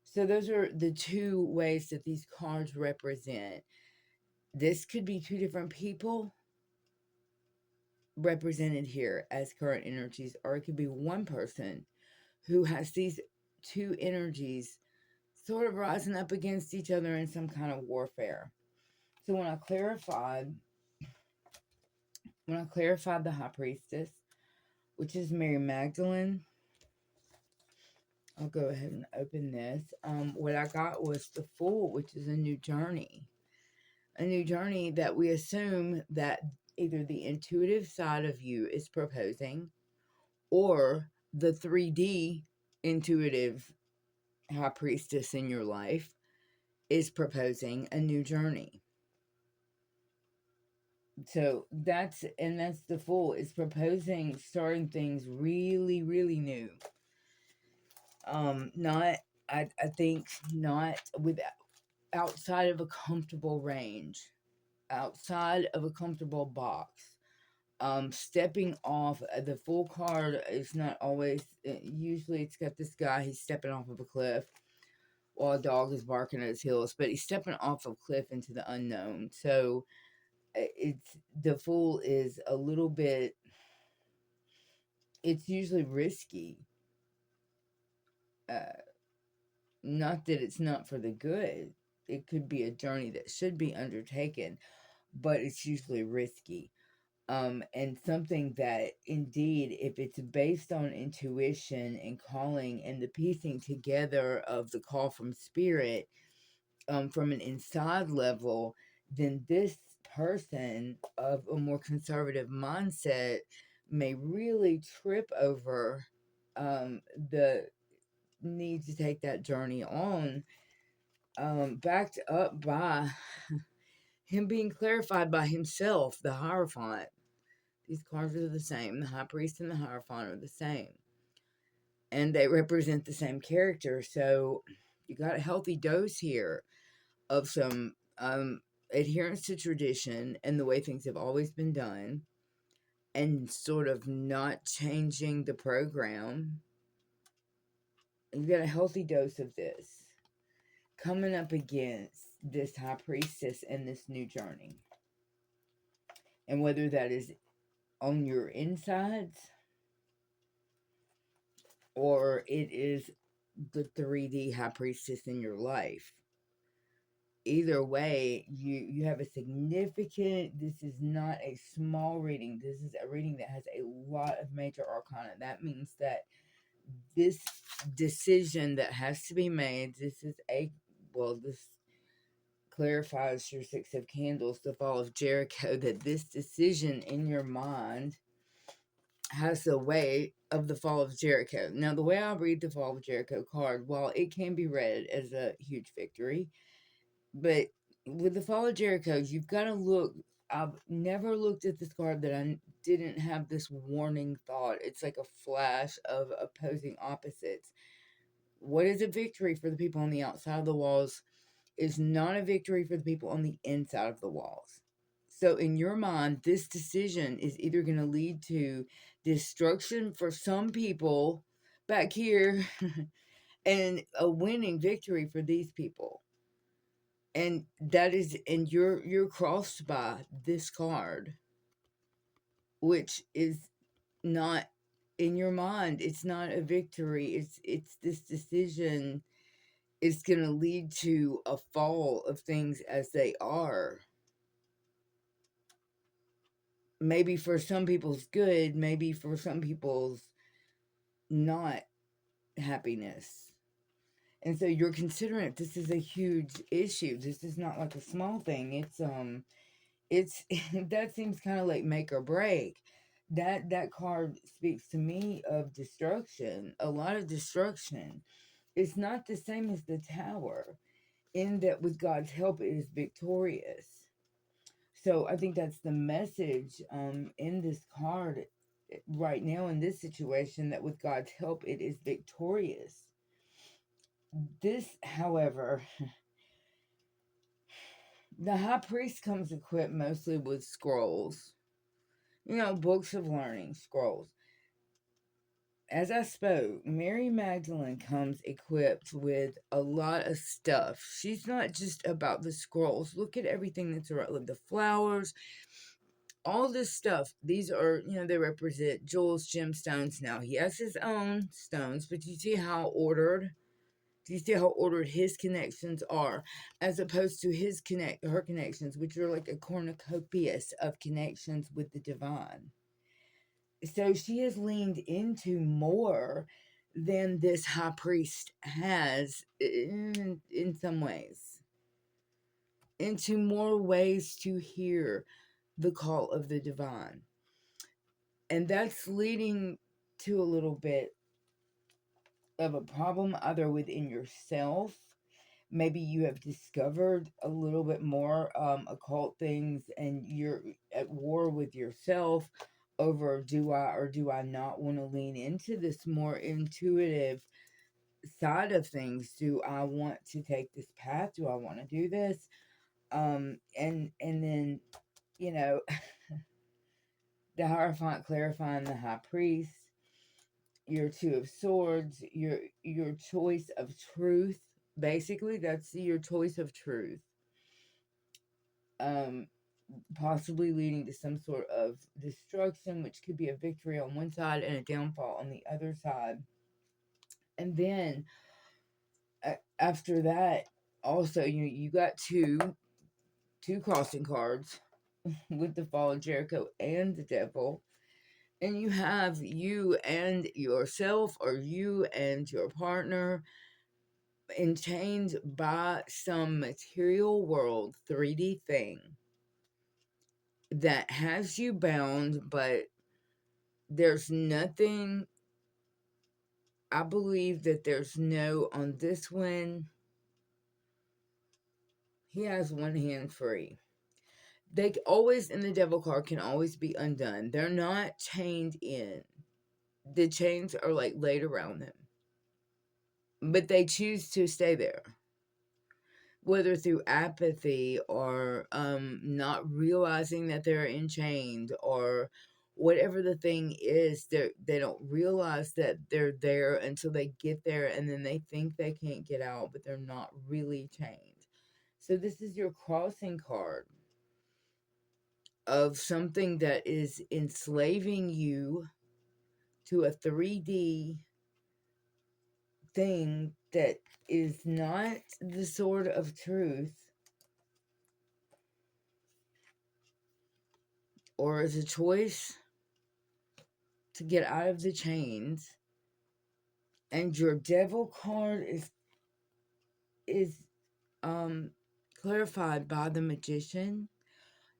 So those are the two ways that these cards represent. This could be two different people represented here as current energies, or it could be one person who has these two energies sort of rising up against each other in some kind of warfare. So when I clarified the High Priestess, which is Mary Magdalene, I'll go ahead and open this. What I got was the Fool, which is a new journey. A new journey that we assume that either the intuitive side of you is proposing, or the 3D intuitive High Priestess in your life is proposing a new journey. So that's the Fool, is proposing starting things really, really new. Not, I think not with, outside of a comfortable range, outside of a comfortable box. Stepping off, the Fool card is not always, usually it's got this guy, he's stepping off of a cliff while a dog is barking at his heels, but he's stepping off a cliff into the unknown. So it's, the Fool is a little bit, it's usually risky. Not that it's not for the good. It could be a journey that should be undertaken, but it's usually risky. And something that, indeed, if it's based on intuition and calling and the piecing together of the call from spirit, from an inside level, then this person of a more conservative mindset may really trip over the need to take that journey on, backed up by him being clarified by himself, the Hierophant. These cards are the same. The High Priest and the Hierophant are the same. And they represent the same character. So you got a healthy dose here of some adherence to tradition and the way things have always been done, and sort of not changing the program. You got a healthy dose of this coming up against this high priestess and this new journey. And whether that is on your insides or it is the 3D high priestess in your life. Either way, you have a significant, this is not a small reading. This is a reading that has a lot of major arcana. That means that this decision that has to be made, this clarifies your Six of Candles, the fall of Jericho, that this decision in your mind has the weight of the fall of Jericho. Now, the way I read the fall of Jericho card, while it can be read as a huge victory, but with the fall of Jericho, you've got to look. I've never looked at this card that I didn't have this warning thought. It's like a flash of opposing opposites. What is a victory for the people on the outside of the walls is not a victory for the people on the inside of the walls. So, in your mind, this decision is either going to lead to destruction for some people back here and a winning victory for these people. And that is, and you're crossed by this card, which is not in your mind. It's not a victory. It's this decision is going to lead to a fall of things as they are. Maybe for some people's good, maybe for some people's not happiness. And so you're considering it. This is a huge issue. This is not like a small thing. It's that seems kind of like make or break. That card speaks to me of destruction, a lot of destruction. It's not the same as the Tower, in that with God's help it is victorious. So I think that's the message in this card right now in this situation, that with God's help it is victorious. This, however, the high priest comes equipped mostly with scrolls. Books of learning, scrolls. As I spoke, Mary Magdalene comes equipped with a lot of stuff. She's not just about the scrolls. Look at everything that's around, like the flowers, all this stuff. These are, they represent jewels, gemstones. Now, he has his own stones, but you see how ordered? Do you see how ordered his connections are, as opposed to her connections, which are like a cornucopias of connections with the divine? So she has leaned into more than this high priest has in some ways, into more ways to hear the call of the divine. And that's leading to a little bit of a problem either within yourself. Maybe you have discovered a little bit more occult things and you're at war with yourself over, do I or do I not want to lean into this more intuitive side of things? Do I want to take this path? Do I want to do this? And then, you know, the Hierophant clarifying the high priest, your Two of Swords, your choice of truth. Basically, that's your choice of truth. Possibly leading to some sort of destruction, which could be a victory on one side and a downfall on the other side. And then after that, also you got two crossing cards with the fall of Jericho and the devil. And you have you and yourself, or you and your partner, enchained by some material world 3D thing that has you bound, but there's nothing. I believe that there's no, on this one, he has one hand free. They always, in the devil card, can always be undone. They're not chained in. The chains are like laid around them. But they choose to stay there. Whether through apathy or not realizing that they're enchained, or whatever the thing is, they don't realize that they're there until they get there, and then they think they can't get out, but they're not really chained. So this is your crossing card of something that is enslaving you to a 3D thing that is not the sword of truth, or is a choice to get out of the chains. And your devil card is clarified by the magician,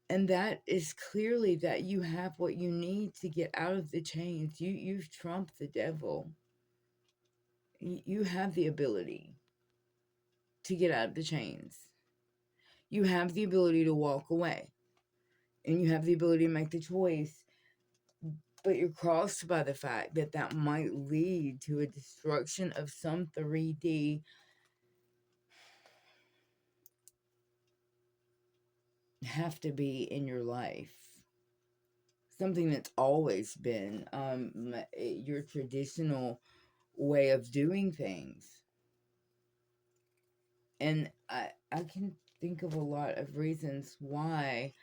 and that is clearly that you have what you need to get out of the chains. You've trumped the devil. You have the ability to get out of the chains. You have the ability to walk away, and you have the ability to make the choice, but you're crossed by the fact that that might lead to a destruction of some 3D have to be in your life. Something that's always been your traditional way of doing things. And I can think of a lot of reasons why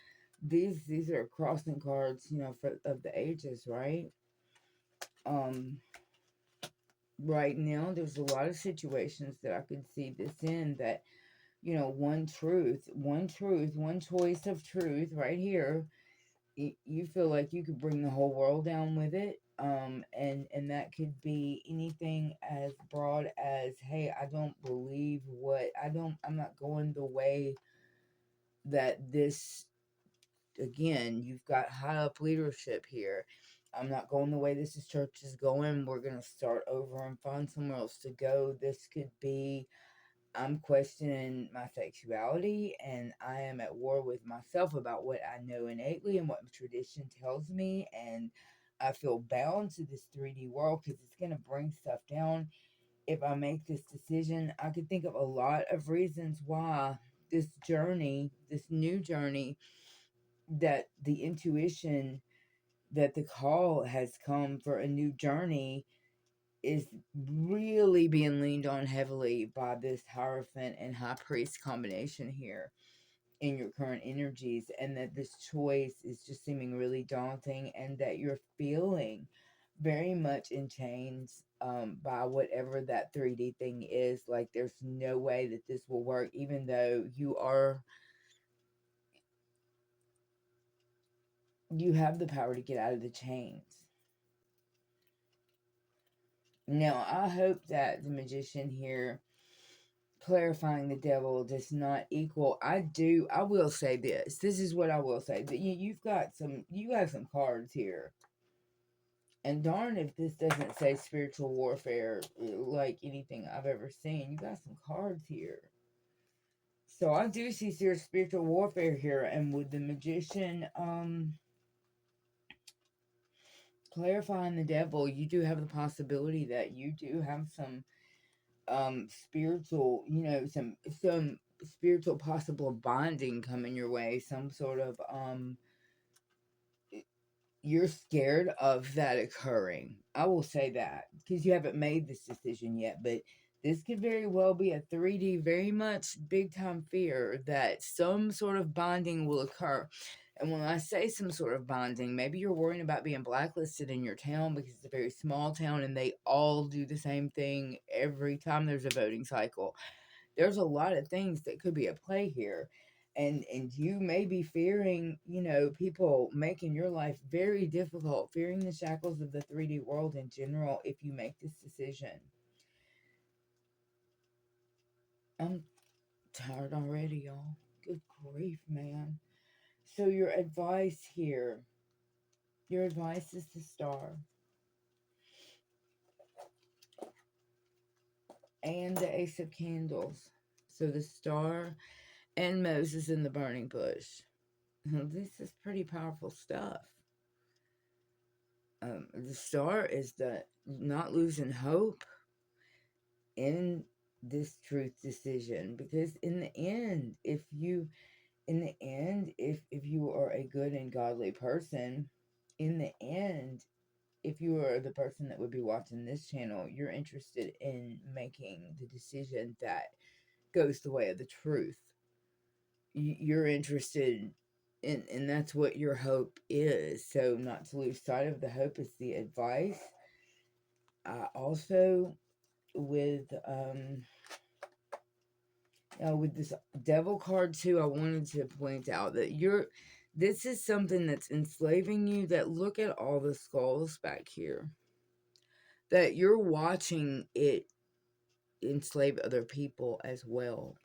these are crossing cards, for of the ages, right? Um right now there's a lot of situations that I could see this in, that one truth, one choice of truth right here. You feel like you could bring the whole world down with it, and that could be anything as broad as, hey, I don't believe what I'm not going the way that this, again, you've got high up leadership here. I'm not going the way this church is going. We're going to start over and find somewhere else to go. This could be, I'm questioning my sexuality, and I am at war with myself about what I know innately and what tradition tells me, and I feel bound to this 3D world because it's going to bring stuff down if I make this decision. I could think of a lot of reasons why this journey, this new journey, that the intuition, that the call has come for a new journey, is really being leaned on heavily by this Hierophant and High Priest combination here in your current energies, and that this choice is just seeming really daunting, and that you're feeling very much in chains by whatever that 3D thing is. Like, there's no way that this will work, even though you have the power to get out of the chains. Now, I hope that the magician here clarifying the devil does not equal. I will say this. This is what I will say. That you got some cards here. And darn if this doesn't say spiritual warfare like anything I've ever seen. You got some cards here. So I do see serious spiritual warfare here, and with the magician clarifying the devil, you do have the possibility that you do have some spiritual, some spiritual possible bonding coming your way, some sort of you're scared of that occurring. I will say that because you haven't made this decision yet, but this could very well be a 3D, very much big time fear that some sort of bonding will occur. And when I say some sort of bonding, maybe you're worrying about being blacklisted in your town because it's a very small town and they all do the same thing every time there's a voting cycle. There's a lot of things that could be at play here. And you may be fearing, people making your life very difficult, fearing the shackles of the 3D world in general if you make this decision. I'm tired already, y'all. Good grief, man. So your advice here, your advice is the star and the ace of candles. So the star and Moses in the burning bush. This is pretty powerful stuff. The star is the not losing hope in this truth decision, because in the end, if you are a good and godly person, in the end, if you are the person that would be watching this channel, you're interested in making the decision that goes the way of the truth. you're interested in, and that's what your hope is. So not to lose sight of the hope is the advice. Also with this devil card too, I wanted to point out that this is something that's enslaving you. That look at all the skulls back here. That you're watching it enslave other people as well.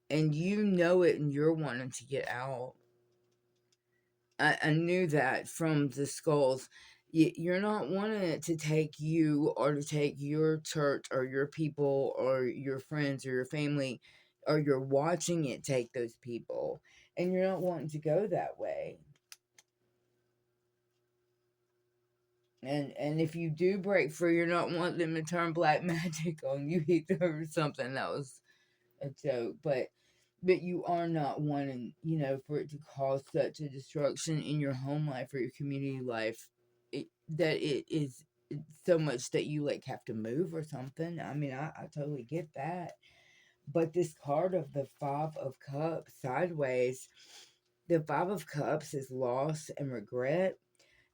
And you know it and you're wanting to get out. I knew that from the skulls. You're not wanting it to take you or to take your church or your people or your friends or your family, or you're watching it take those people, and you're not wanting to go that way. And if you do break free, you're not wanting them to turn black magic on you either or something. That was a joke, but you are not wanting, for it to cause such a destruction in your home life or your community life, that it is so much that you like have to move or something. I mean, I totally get that. But this card of the Five of Cups sideways, the Five of Cups is loss and regret.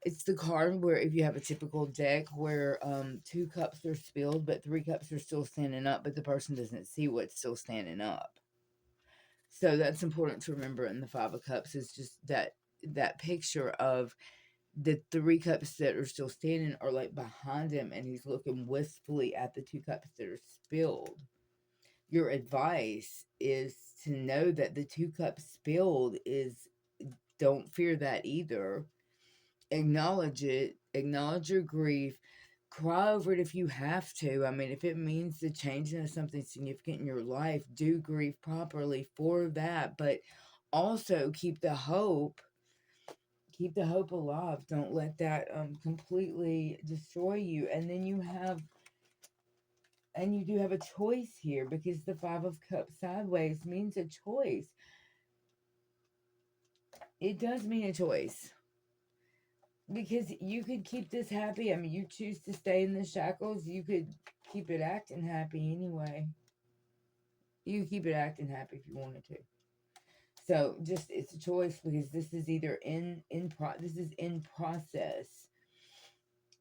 It's the card where if you have a typical deck where two cups are spilled, but three cups are still standing up, but the person doesn't see what's still standing up. So that's important to remember in the Five of Cups is just that picture of the three cups that are still standing are like behind him, and he's looking wistfully at the two cups that are spilled. Your advice is to know that the two cups spilled is, don't fear that either. Acknowledge it, acknowledge your grief, cry over it if you have to. I mean, if it means the changing of something significant in your life, do grieve properly for that, but also keep the hope alive. Don't let that completely destroy you. And you do have a choice here, because the Five of Cups sideways means a choice. It does mean a choice. Because you could keep this happy. I mean, you choose to stay in the shackles, you could keep it acting happy anyway. You could keep it acting happy if you wanted to. So just, it's a choice, because this is either this is in process.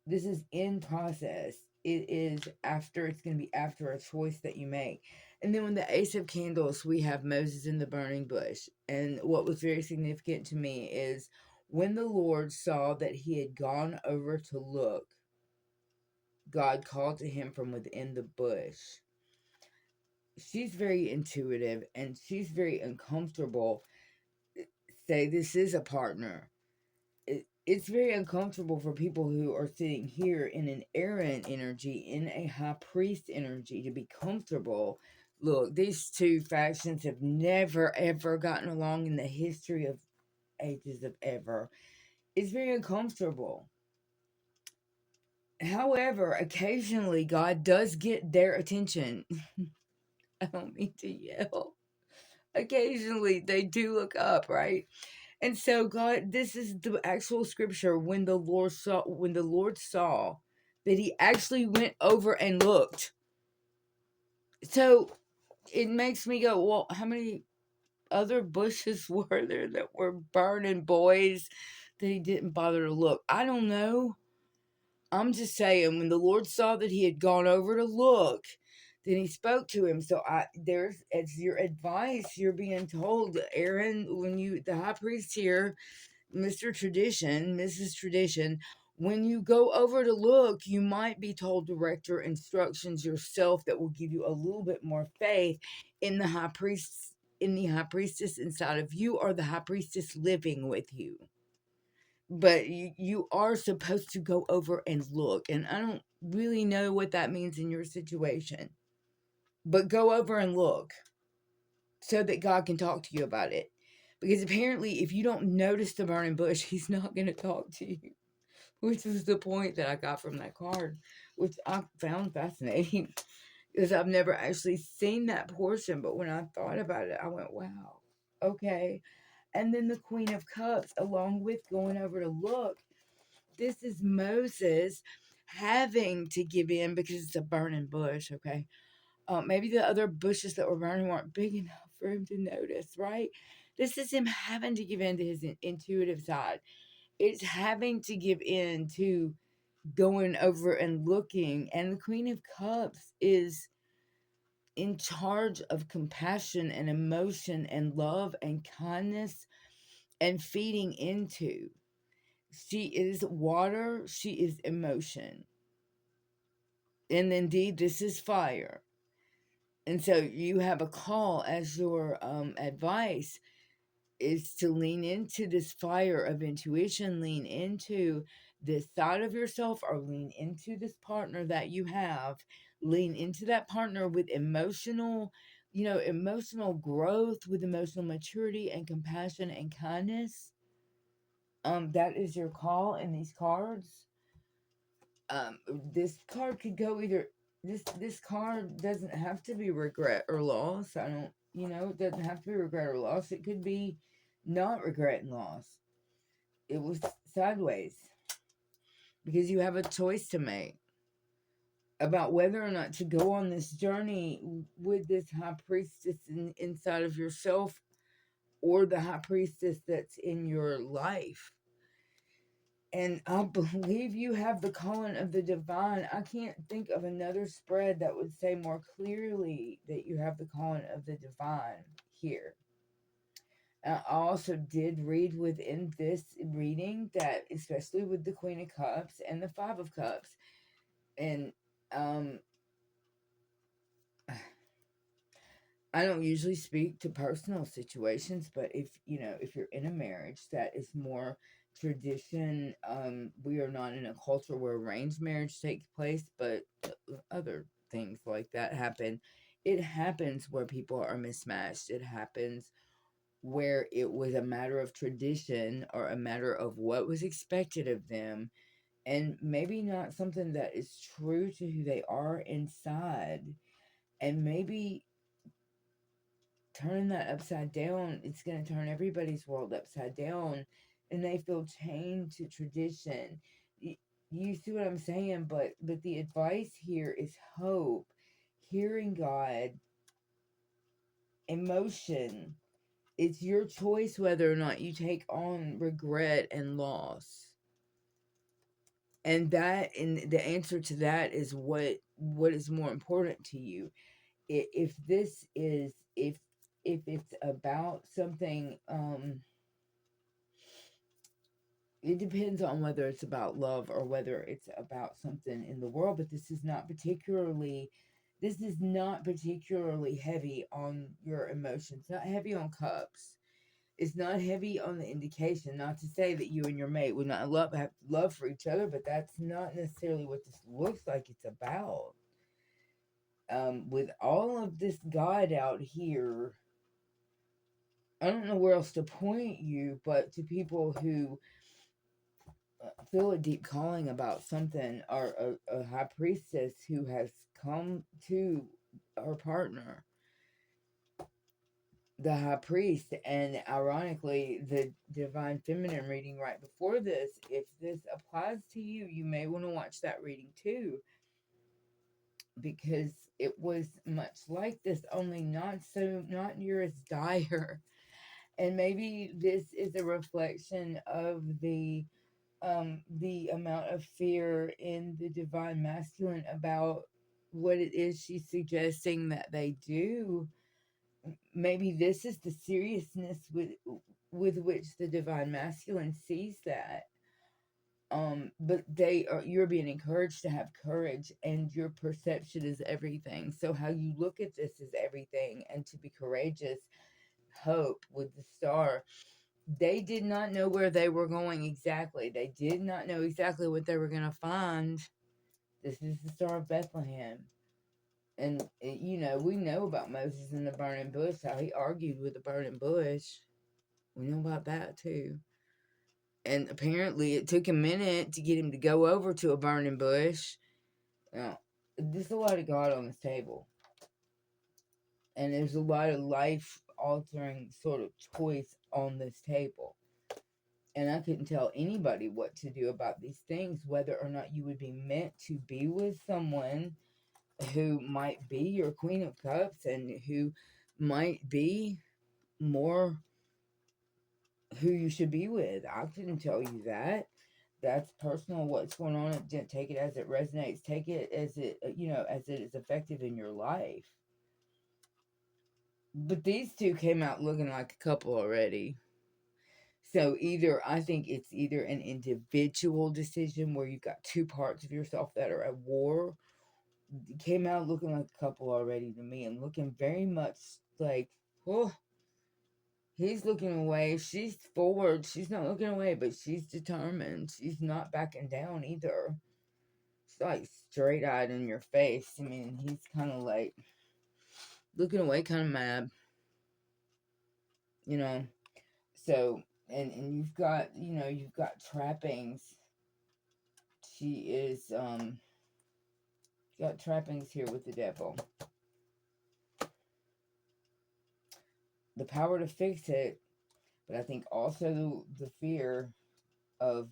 This is in process. It is after, it's going to be after a choice that you make. And then when the Ace of Candles, we have Moses in the burning bush. And what was very significant to me is when the Lord saw that he had gone over to look, God called to him from within the bush. She's very intuitive and she's very uncomfortable. Say this is a partner. It's very uncomfortable for people who are sitting here in an Aaron energy, in a high priest energy, to be comfortable. Look, these two factions have never ever gotten along in the history of ages of ever. It's very uncomfortable. However, occasionally God does get their attention. I don't mean to yell. Occasionally they do look up, right? And so God, this is the actual scripture, when the Lord saw that he actually went over and looked. So it makes me go, well, how many other bushes were there that were burning, boys, that he didn't bother to look? I don't know. I'm just saying, when the Lord saw that he had gone over to look, then he spoke to him. So it's your advice. You're being told, Aaron, the high priest here, Mr. Tradition, Mrs. Tradition, when you go over to look, you might be told direct your instructions yourself that will give you a little bit more faith in the high priest, in the high priestess inside of you, or the high priestess living with you. But you are supposed to go over and look, and I don't really know what that means in your situation, but go over and look so that God can talk to you about it. Because apparently, if you don't notice the burning bush, he's not going to talk to you. Which was the point that I got from that card, which I found fascinating. Because I've never actually seen that portion. But when I thought about it, I went, wow, okay. And then the Queen of Cups, along with going over to look, this is Moses having to give in because it's a burning bush, okay? Maybe the other bushes that were burning weren't big enough for him to notice, right? This is him having to give in to his intuitive side. It's having to give in to going over and looking. And the Queen of Cups is in charge of compassion and emotion and love and kindness and feeding into. She is water, she is emotion. And indeed, this is fire. And so you have a call as your advice is to lean into this fire of intuition, lean into this side of yourself, or lean into this partner that you have, lean into that partner with emotional, emotional growth, with emotional maturity and compassion and kindness. That is your call in these cards. um this card could go either, this card doesn't have to be regret or loss. I don't, it doesn't have to be regret or loss. It could be not regret and loss. It was sideways, because you have a choice to make about whether or not to go on this journey with this high priestess inside of yourself, or the high priestess that's in your life. And I believe you have the calling of the divine. I can't think of another spread that would say more clearly that you have the calling of the divine here. I also did read within this reading that, especially with the Queen of Cups and the Five of Cups, and um, I don't usually speak to personal situations, but if you're in a marriage that is more tradition, we are not in a culture where arranged marriage takes place, but other things like that happen. It happens where people are mismatched. It happens where it was a matter of tradition or a matter of what was expected of them, and maybe not something that is true to who they are inside. And maybe turning that upside down, it's going to turn everybody's world upside down, and they feel chained to tradition. You see what I'm saying? But the advice here is hope, hearing God, emotion. It's your choice whether or not you take on regret and loss. And the answer to that is what is more important to you. If this is if it's about something, it depends on whether it's about love or whether it's about something in the world. But this is not particularly heavy on your emotions, not heavy on cups. It's not heavy on the indication. Not to say that you and your mate would not have love for each other, but that's not necessarily what this looks like it's about. With all of this God out here, I don't know where else to point you, but to people who feel a deep calling about something, or a high priestess who has come to her partner, the high priest. And ironically, the divine feminine reading right before this, if this applies to you, you may want to watch that reading too, because it was much like this, only not near as dire. And maybe this is a reflection of the amount of fear in the divine masculine about what it is she's suggesting that they do. Maybe this is the seriousness with which the divine masculine sees that. But you're being encouraged to have courage, and your perception is everything. So how you look at this is everything, and to be courageous. Hope with the star. They did not know where they were going exactly. They did not know exactly what they were going to find. This is the Star of Bethlehem. And, we know about Moses in the burning bush, how he argued with the burning bush. We know about that too. And apparently it took a minute to get him to go over to a burning bush. Now, there's a lot of God on this table. And there's a lot of life altering sort of choice on this table. And I couldn't tell anybody what to do about these things, whether or not you would be meant to be with someone who might be your Queen of Cups and who might be more who you should be with. I couldn't tell you that. That's personal. What's going on? Take it as it resonates. Take it as it, as it is effective in your life. But these two came out looking like a couple already. So I think it's either an individual decision where you've got two parts of yourself that are at war. Came out looking like a couple already to me, and looking very much like, oh, he's looking away. She's forward. She's not looking away, but she's determined. She's not backing down either. She's like straight eyed in your face. I mean, he's kind of like looking away, kind of mad, you know. So, and you've got trappings. She is got trappings here with the devil. The power to fix it, but I think also the fear of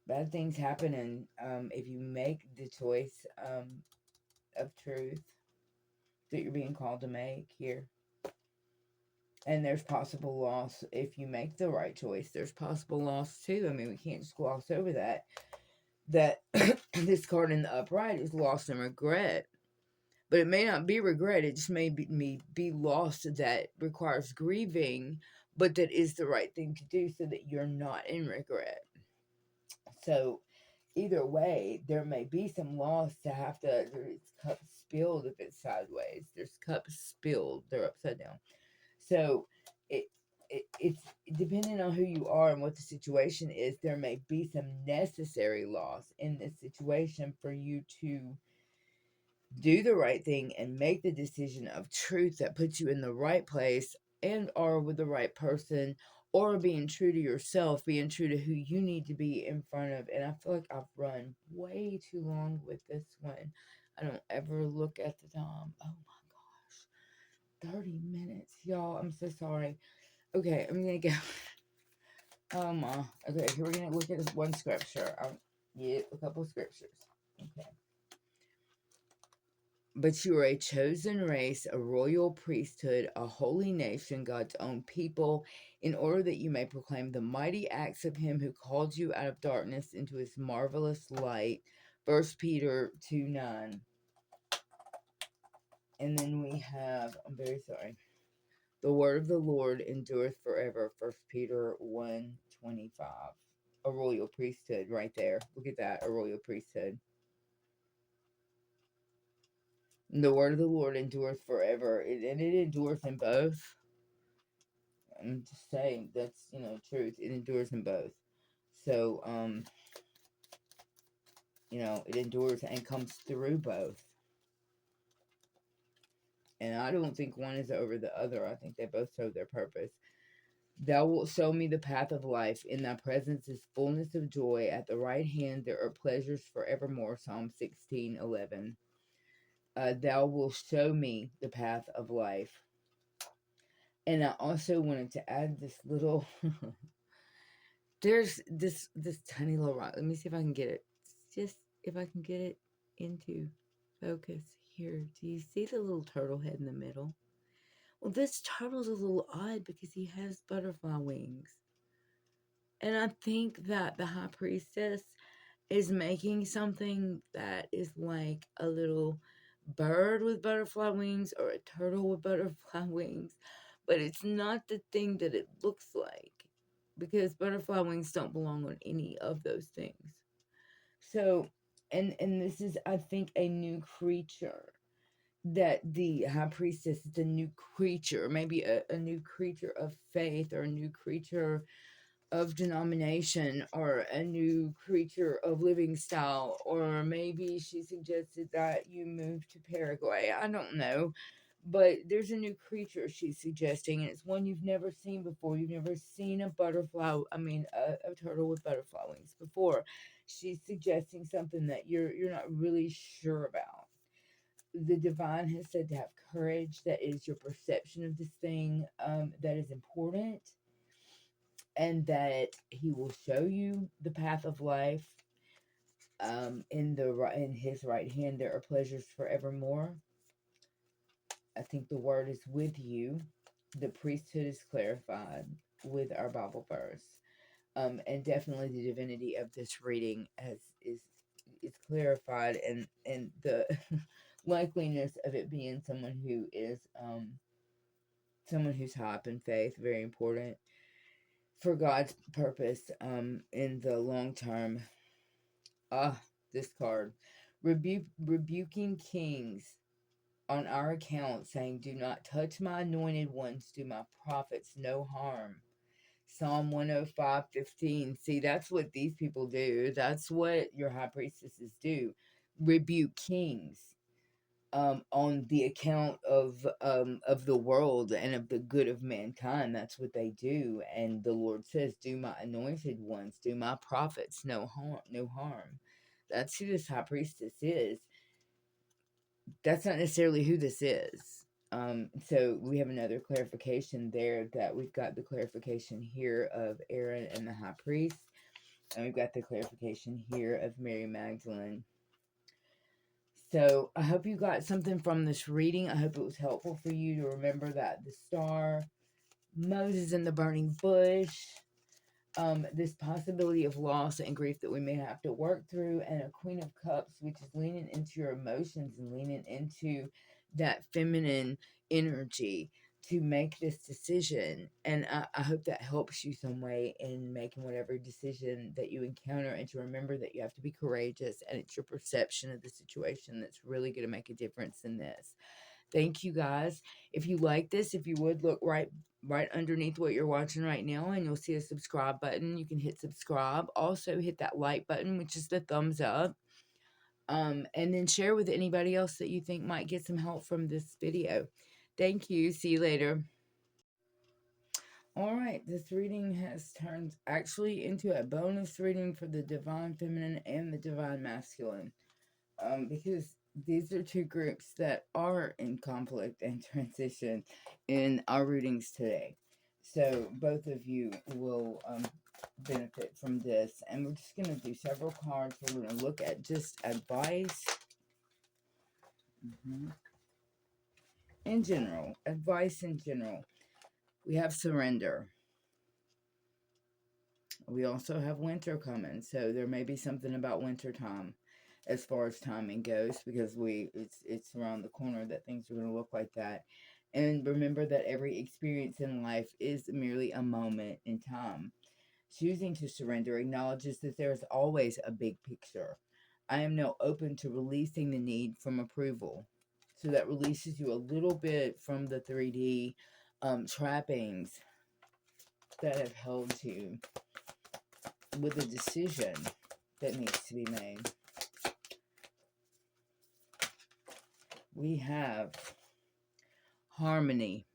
bad things happening if you make the choice of truth that you're being called to make here. And there's possible loss if you make the right choice. There's possible loss too. I mean, we can't just gloss over that. That this card in the upright is loss and regret. But it may not be regret. It just may be loss that requires grieving, but that is the right thing to do so that you're not in regret. So either way, there may be some loss to have to. There's cups spilled if it's sideways. There's cups spilled. They're upside down. So it, it's depending on who you are and what the situation is. There may be some necessary loss in this situation for you to do the right thing and make the decision of truth that puts you in the right place and or with the right person, or being true to yourself, being true to who you need to be in front of. And I feel like I've run way too long with this one. I don't ever look at the time. Oh my gosh, 30 minutes, y'all. I'm so sorry. Okay, I'm gonna go. Oh my. Okay, here we're gonna look at this one scripture. Yeah, a couple scriptures. Okay. But you are a chosen race, a royal priesthood, a holy nation, God's own people, in order that you may proclaim the mighty acts of him who called you out of darkness into his marvelous light. 1 Peter 2:9. And then we have, I'm very sorry, the word of the Lord endureth forever. 1 Peter 1:25. A royal priesthood right there. Look at that, a royal priesthood. The word of the Lord endures forever, and it endures in both. I'm just saying that's truth. It endures in both. So it endures and comes through both. And I don't think one is over the other. I think they both serve their purpose. Thou wilt show me the path of life. In thy presence is fullness of joy. At the right hand there are pleasures forevermore. Psalm 16:11. Thou wilt show me the path of life. And I also wanted to add this little there's this tiny little rock. Let me see if I can get it. Just if I can get it into focus here. Do you see the little turtle head in the middle? Well, this turtle's a little odd because he has butterfly wings. And I think that the High Priestess is making something that is like a little bird with butterfly wings or a turtle with butterfly wings, but it's not the thing that it looks like because butterfly wings don't belong on any of those things. So, and this is, I think, a new creature that the High Priestess is a new creature, maybe a new creature of faith or a new creature of denomination or a new creature of living style, or maybe she suggested that you move to Paraguay. I don't know. But there's a new creature she's suggesting, and it's one you've never seen before. You've never seen a butterfly, a turtle with butterfly wings before. She's suggesting something that you're not really sure about. The divine has said to have courage. That is your perception of this thing, that is important, and that he will show you the path of life. In his right hand there are pleasures forevermore. I think the word is with you. The priesthood is clarified with our Bible verse. And definitely the divinity of this reading is clarified, and the likeliness of it being someone who's high up in faith, very important for God's purpose in the long term. Ah, this card. Rebuking kings on our account, saying, "Do not touch my anointed ones, do my prophets no harm." Psalm 105:15. See, that's what these people do. That's what your high priestesses do. Rebuke kings on the account of the world and of the good of mankind. That's what they do. And the Lord says, "Do my anointed ones, do my prophets no harm, no harm." That's who this high priestess is. That's not necessarily who this is. So we have another clarification there, that we've got the clarification here of Aaron and the high priest, and we've got the clarification here of Mary Magdalene. So I hope you got something from this reading. I hope it was helpful for you to remember that the star, Moses in the burning bush, this possibility of loss and grief that we may have to work through, and a Queen of Cups, which is leaning into your emotions and leaning into that feminine energy to make this decision. And I hope that helps you some way in making whatever decision that you encounter, and to remember that you have to be courageous, and it's your perception of the situation that's really going to make a difference in this. Thank you guys. If you like this, if you would look right underneath what you're watching right now, and you'll see a subscribe button. You can hit subscribe. Also hit that like button, which is the thumbs up. And then share with anybody else that you think might get some help from this video. Thank you. See you later. All right, this reading has turned actually into a bonus reading for the Divine Feminine and the Divine Masculine. Because these are two groups that are in conflict and transition in our readings today. So both of you will benefit from this. And we're just going to do several cards. We're going to look at just advice. In general, advice in general. We have surrender. We also have winter coming, so there may be something about winter time as far as timing goes, because it's around the corner that things are going to look like that. And remember that every experience in life is merely a moment in time. Choosing to surrender acknowledges that there is always a big picture. I am now open to releasing the need from approval. So that releases you a little bit from the 3D trappings that have held you with a decision that needs to be made. We have harmony.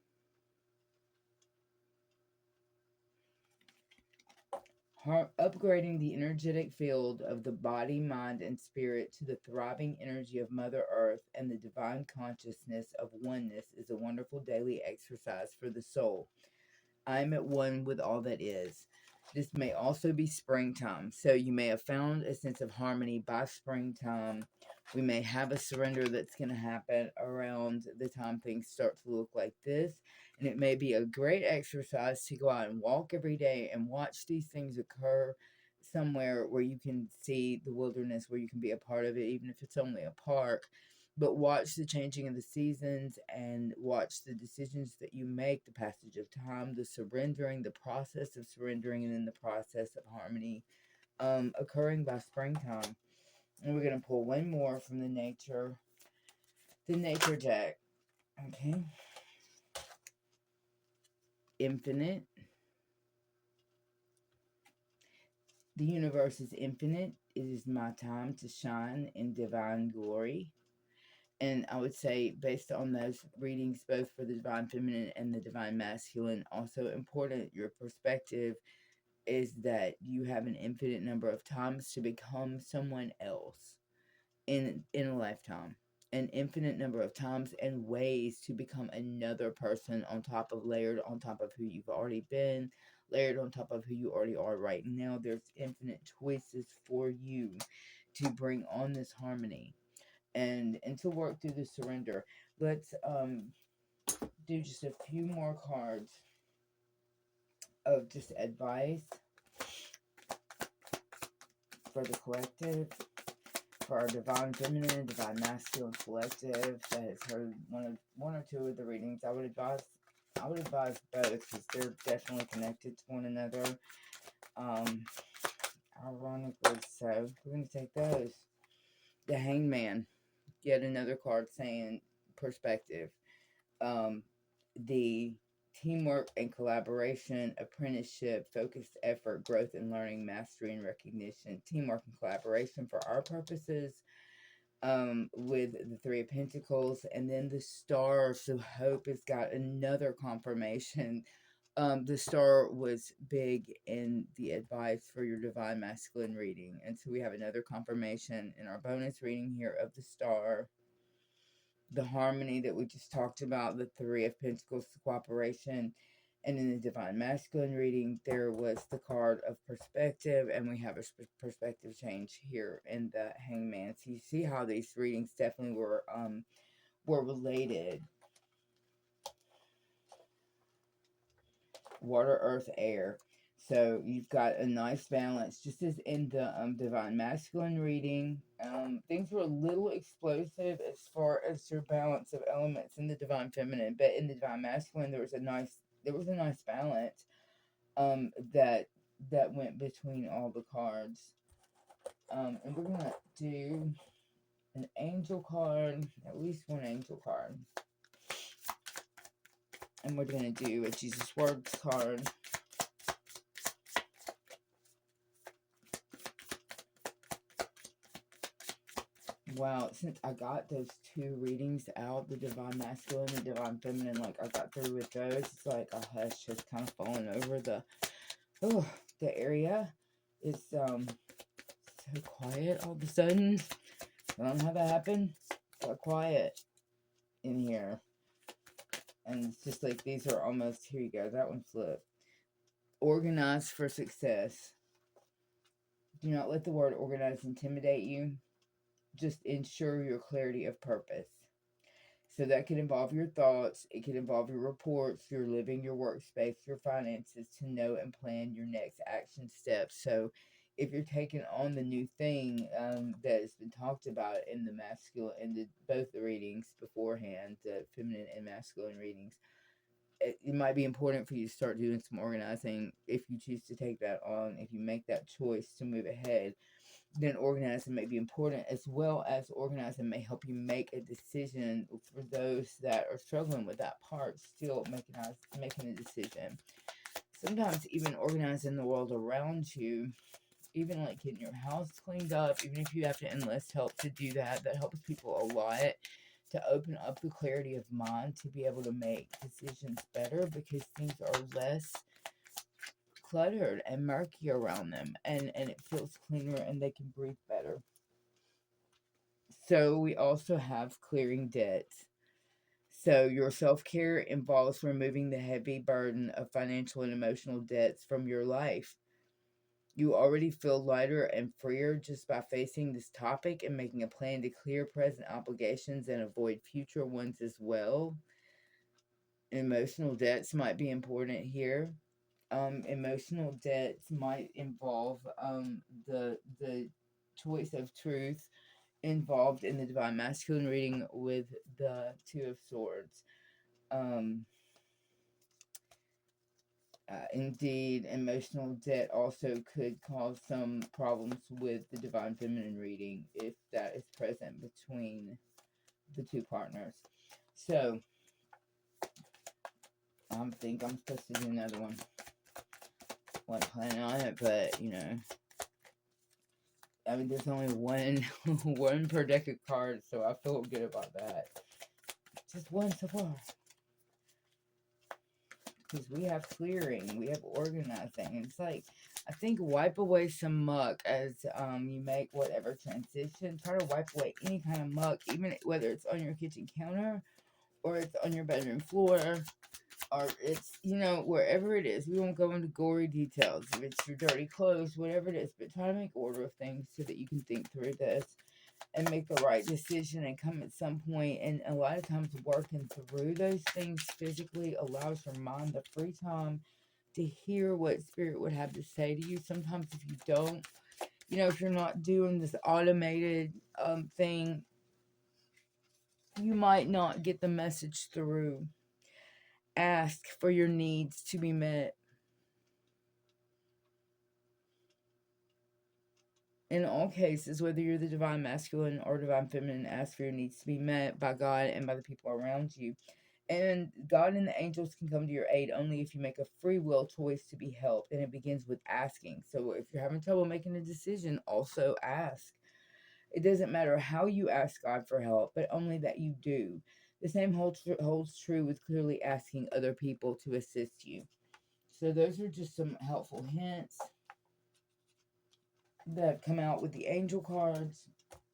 Upgrading the energetic field of the body, mind, and spirit to the thriving energy of Mother Earth and the divine consciousness of oneness is a wonderful daily exercise for the soul. I am at one with all that is. This may also be springtime, so you may have found a sense of harmony by springtime. We may have a surrender that's going to happen around the time things start to look like this, and it may be a great exercise to go out and walk every day and watch these things occur somewhere where you can see the wilderness, where you can be a part of it, even if it's only a park. But watch the changing of the seasons, and watch the decisions that you make, the passage of time, the surrendering, the process of surrendering, and then the process of harmony occurring by springtime. And we're going to pull one more from the nature deck. Okay. Infinite. The universe is infinite. It is my time to shine in divine glory. And I would say, based on those readings, both for the Divine Feminine and the Divine Masculine, also important, your perspective is that you have an infinite number of times to become someone else in a lifetime. An infinite number of times and ways to become another person layered on top of who you've already been, layered on top of who you already are right now. There's infinite choices for you to bring on this harmony and to work through the surrender. Let's do just a few more cards of just advice for the collective, for our divine feminine, divine masculine collective that has heard one or two of the readings. I would advise both because they're definitely connected to one another. Ironically so. We're going to take those. The Hangman. Yet another card saying perspective. The teamwork and collaboration, apprenticeship, focused effort, growth and learning, mastery and recognition. Teamwork and collaboration for our purposes. With the Three of Pentacles, and then the Star. So Hope has got another confirmation. The Star was big in the advice for your divine masculine reading, and so we have another confirmation in our bonus reading here of the Star. The harmony that we just talked about, the Three of Pentacles, the cooperation, and in the divine masculine reading, there was the card of perspective, and we have a perspective change here in the Hangman. So you see how these readings definitely were related. Water, earth, air. So you've got a nice balance, just as in the divine masculine reading. Things were a little explosive as far as your balance of elements in the divine feminine, but in the divine masculine, there was a nice balance that went between all the cards. And we're gonna do an angel card, at least one angel card, and we're gonna do a Jesus Words card. Wow, since I got those two readings out, the divine masculine and divine feminine, like I got through with those, it's like a hush has kind of fallen over the area. It's so quiet all of a sudden. I don't know how that happened. It's got quiet in here. And it's just like these are almost, here you go, that one flipped. Organize for success. Do not let the word organize intimidate you. Just ensure your clarity of purpose. So that could involve your thoughts, it could involve your reports, your living, your workspace, your finances, to know and plan your next action steps. So if you're taking on the new thing that has been talked about in the masculine, in both the readings beforehand, the feminine and masculine readings, it might be important for you to start doing some organizing if you choose to take that on, if you make that choice to move ahead. Then organizing may be important, as well as organizing may help you make a decision for those that are struggling with that part, still making a decision. Sometimes even organizing the world around you, even like getting your house cleaned up, even if you have to enlist help to do that, that helps people a lot to open up the clarity of mind to be able to make decisions better, because things are less cluttered and murky around them, and it feels cleaner and they can breathe better. So we also have clearing debts. So your self-care involves removing the heavy burden of financial and emotional debts from your life. You already feel lighter and freer just by facing this topic and making a plan to clear present obligations and avoid future ones as well. Emotional debts might be important here. Emotional debts might involve the choice of truth involved in the divine masculine reading with the Two of Swords. Indeed, emotional debt also could cause some problems with the divine feminine reading if that is present between the two partners. So, I think I'm supposed to do another one. Wasn't planning on it, but you know, I mean, there's only one per deck of cards, so I feel good about that. Just one so far. Because we have clearing, we have organizing. It's like, I think wipe away some muck as you make whatever transition. Try to wipe away any kind of muck, even whether it's on your kitchen counter or it's on your bedroom floor. or it's, wherever it is. We won't go into gory details. If it's your dirty clothes, whatever it is, but try to make order of things so that you can think through this and make the right decision and come at some point. And a lot of times working through those things physically allows your mind the free time to hear what Spirit would have to say to you. Sometimes if you don't, if you're not doing this automated thing, you might not get the message through. Ask for your needs to be met. In all cases, whether you're the divine masculine or divine feminine, ask for your needs to be met by God and by the people around you. And God and the angels can come to your aid only if you make a free will choice to be helped. And it begins with asking. So if you're having trouble making a decision, also ask. It doesn't matter how you ask God for help, but only that you do. The same holds true with clearly asking other people to assist you. So those are just some helpful hints that come out with the angel cards.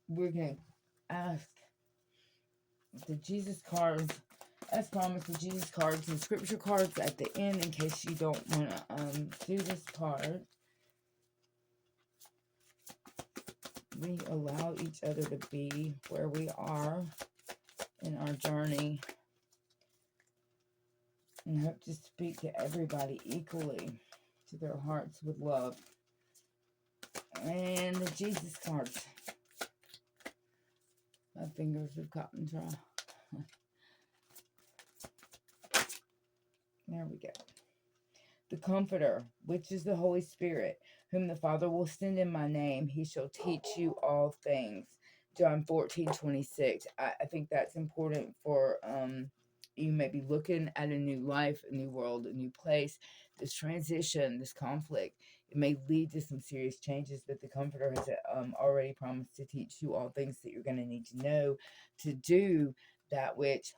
We're going to ask the Jesus cards, as promised, the Jesus cards and scripture cards at the end in case you don't want to do this part. We allow each other to be where we are in our journey and hope to speak to everybody equally, to their hearts with love. And the Jesus cards. My fingers have gotten dry. There we go. The Comforter, which is the Holy Spirit, whom the Father will send in my name, he shall teach you all things. John 14:26. I think that's important for you may be looking at a new life, a new world, a new place. This transition, this conflict, it may lead to some serious changes, but the Comforter has already promised to teach you all things that you're going to need to know to do that which,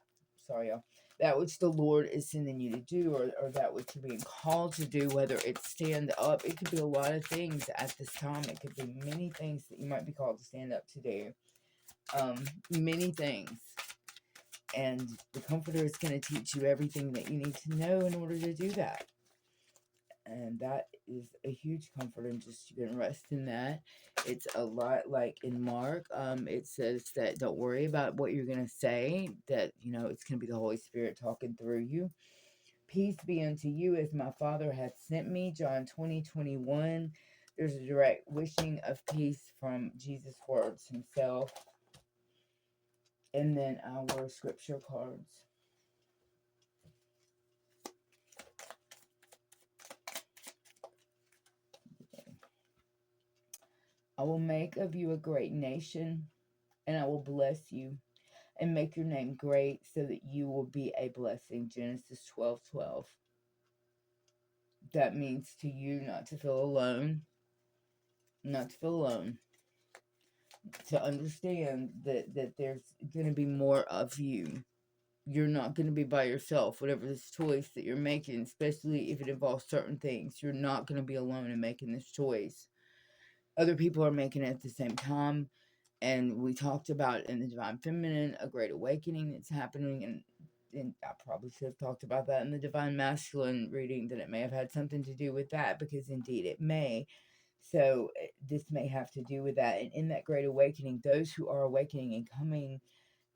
sorry y'all, that which the Lord is sending you to do, or that which you're being called to do, whether it's stand up. It could be a lot of things at this time. It could be many things that you might be called to stand up to do. Many things. And the Comforter is going to teach you everything that you need to know in order to do that. And that is a huge comfort, and just you can rest in that. It's a lot like in Mark. It says that don't worry about what you're going to say, that, it's going to be the Holy Spirit talking through you. Peace be unto you as my Father hath sent me. John 20:21. There's a direct wishing of peace from Jesus' words himself. And then our scripture cards. I will make of you a great nation, and I will bless you and make your name great so that you will be a blessing. Genesis 12:12. That means to you not to feel alone. Not to feel alone. To understand that there's going to be more of you. You're not going to be by yourself. Whatever this choice that you're making, especially if it involves certain things, you're not going to be alone in making this choice. Other people are making it at the same time. And we talked about in the Divine Feminine, a great awakening that's happening. And I probably should have talked about that in the Divine Masculine reading, that it may have had something to do with that, because indeed it may. So this may have to do with that. And in that great awakening, those who are awakening and coming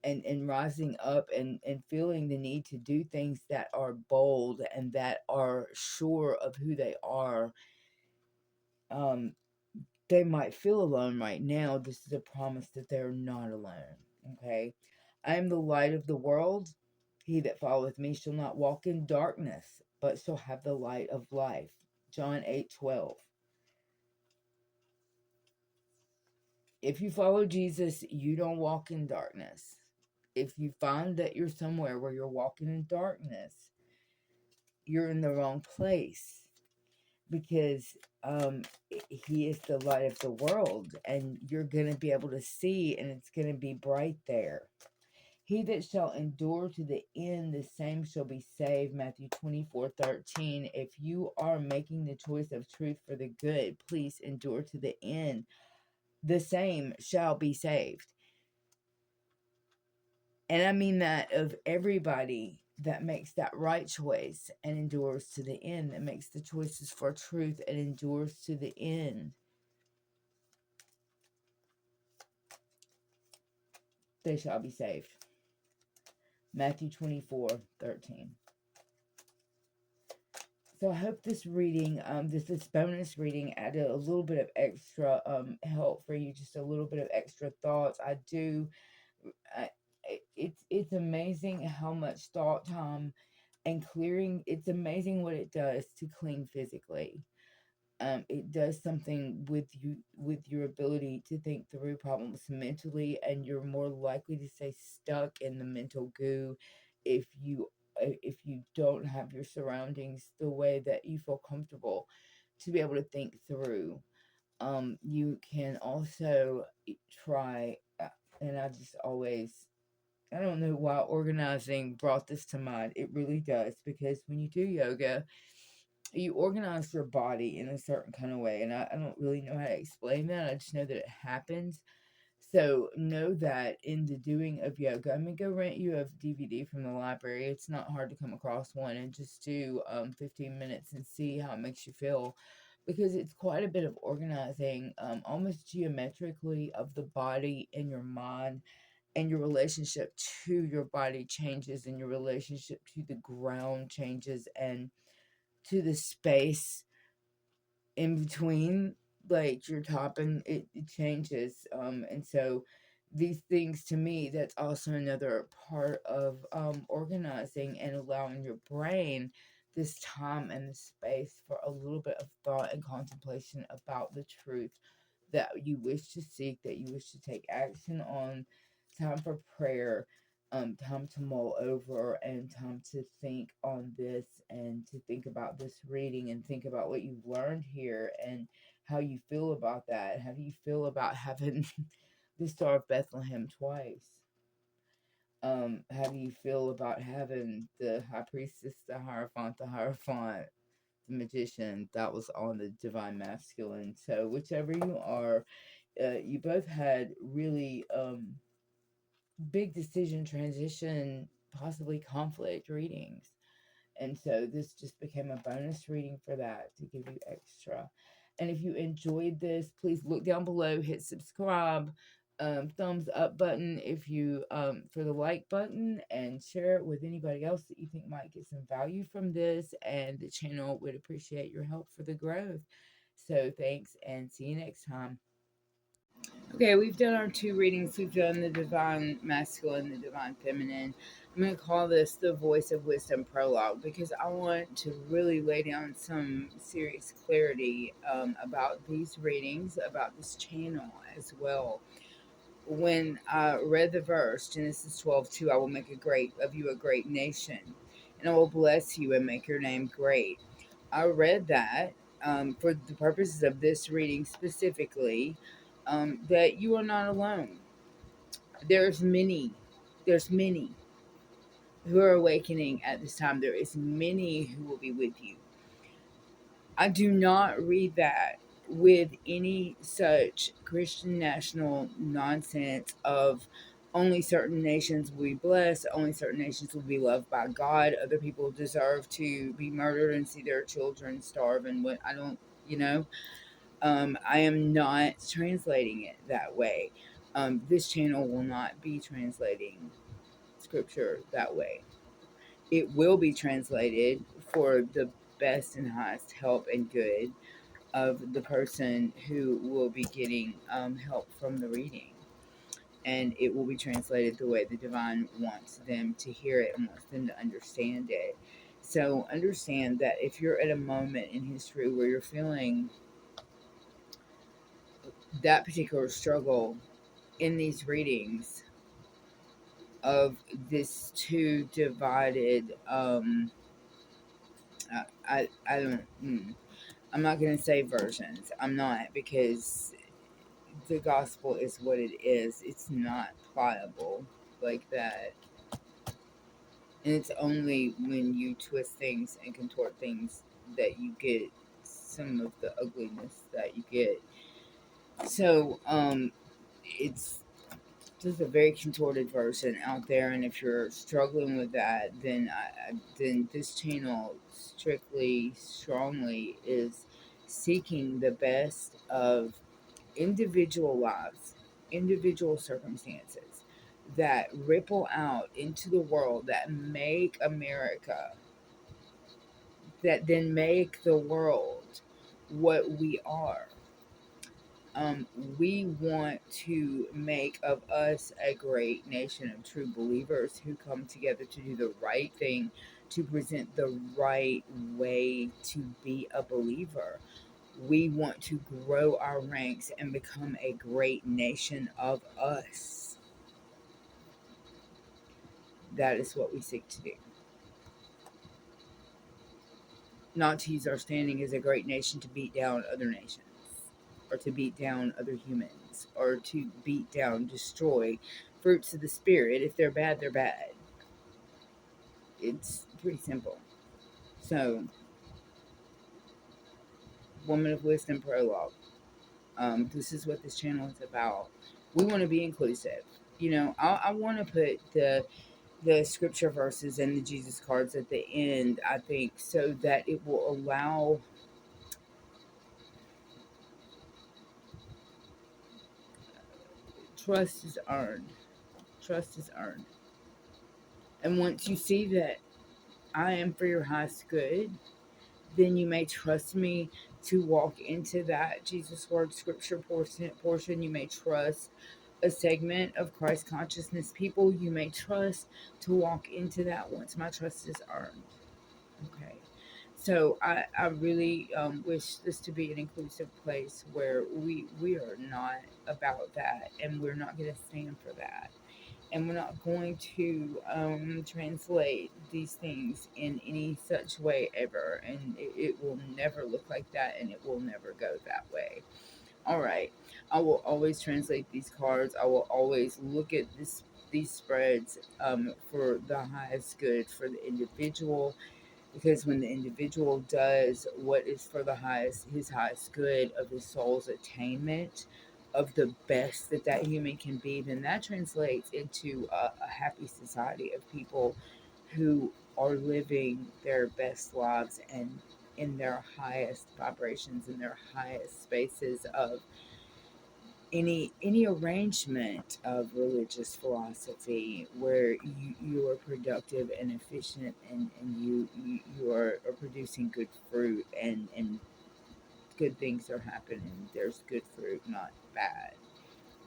and rising up and feeling the need to do things that are bold and that are sure of who they are, they might feel alone right now. This is a promise that they're not alone. Okay? I am the light of the world. He that followeth me shall not walk in darkness, but shall have the light of life. John 8:12. If you follow Jesus, you don't walk in darkness. If you find that you're somewhere where you're walking in darkness, you're in the wrong place, because he is the light of the world, and you're going to be able to see, and it's going to be bright there. He that shall endure to the end, the same shall be saved. Matthew 24:13. If you are making the choice of truth for the good, please endure to the end. The same shall be saved. And I mean that of everybody that makes that right choice and endures to the end, that makes the choices for truth and endures to the end, they shall be saved. Matthew 24:13. So I hope this reading, this bonus reading added a little bit of extra help for you, just a little bit of extra thoughts. I, it's amazing how much thought time and clearing. It's amazing what it does to clean physically. It does something with you, with your ability to think through problems mentally, and you're more likely to stay stuck in the mental goo if you don't have your surroundings the way that you feel comfortable to be able to think through. You can also try, and I just always, I don't know why organizing brought this to mind. It really does, because when you do yoga, you organize your body in a certain kind of way. And I don't really know how to explain that. I just know that it happens. So know that in the doing of yoga, I mean, go rent you a DVD from the library. It's not hard to come across one, and just do 15 minutes and see how it makes you feel, because it's quite a bit of organizing, almost geometrically, of the body and your mind, and your relationship to your body changes, and your relationship to the ground changes, and to the space in between, like your top, and it changes. And so these things, to me, that's also another part of organizing and allowing your brain this time and the space for a little bit of thought and contemplation about the truth that you wish to seek, that you wish to take action on. Time for prayer, time to mull over, and time to think on this, and to think about this reading, and think about what you've learned here, and how you feel about that. How do you feel about having the Star of Bethlehem twice? How do you feel about having the High Priestess, the Hierophant, the Magician that was on the Divine Masculine? So whichever you are, you both had really big decision, transition, possibly conflict readings. And so this just became a bonus reading for that, to give you extra. And if you enjoyed this, please look down below, hit subscribe, thumbs up button if you for the like button, and share it with anybody else that you think might get some value from this. And the channel would appreciate your help for the growth. So thanks, and see you next time. Okay, we've done our two readings. We've done the Divine Masculine, the Divine Feminine. I'm going to call this the Voice of Wisdom prologue, because I want to really lay down some serious clarity about these readings, about this channel as well. When I read the verse, Genesis 12:2, I will make of you a great nation, and I will bless you and make your name great. I read that for the purposes of this reading specifically, that you are not alone. There's many, there's many who are awakening at this time. There is many who will be with you. I do not read that with any such Christian national nonsense of only certain nations will be blessed, only certain nations will be loved by God, other people deserve to be murdered and see their children starve, and what I don't, you know. I am not translating it that way. This channel will not be translating scripture that way. It will be translated for the best and highest help and good of the person who will be getting help from the reading. And it will be translated the way the divine wants them to hear it and wants them to understand it. So understand that if you're at a moment in history where you're feeling that particular struggle in these readings of this two divided, I don't, I'm not going to say versions. I'm not, because the gospel is what it is. It's not pliable like that. And it's only when you twist things and contort things that you get some of the ugliness that you get. So, it's This is a very contorted version out there, and if you're struggling with that, then this channel strictly, strongly is seeking the best of individual lives, individual circumstances that ripple out into the world, that make America, that then make the world what we are. Um, we want to make of us a great nation of true believers who come together to do the right thing, to present the right way to be a believer. We want to grow our ranks and become a great nation of us. That is what we seek to do. Not to use our standing as a great nation to beat down other nations, or to beat down other humans, or to beat down, destroy fruits of the Spirit. If they're bad, they're bad. It's pretty simple. So, Woman of Wisdom Prologue. This is what this channel is about. We want to be inclusive. You know, I want to put the scripture verses and the Jesus cards at the end, I think, so that it will allow trust is earned. Trust is earned. And once you see that I am for your highest good, then you may trust me to walk into that Jesus word scripture portion. You may trust a segment of Christ consciousness people. You may trust to walk into that once my trust is earned. Okay. So I really wish this to be an inclusive place where we are not about that, and we're not going to stand for that, and we're not going to translate these things in any such way ever, and it will never look like that, and it will never go that way. All right, I will always translate these cards. I will always look at these spreads for the highest good for the individual, because when the individual does what is for the highest, his highest good of his soul's attainment, of the best that that human can be, then that translates into a happy society of people who are living their best lives and in their highest vibrations, in their highest spaces of any arrangement of religious philosophy where you are productive and efficient, and you are producing good fruit, and good things are happening. There's good fruit, not bad.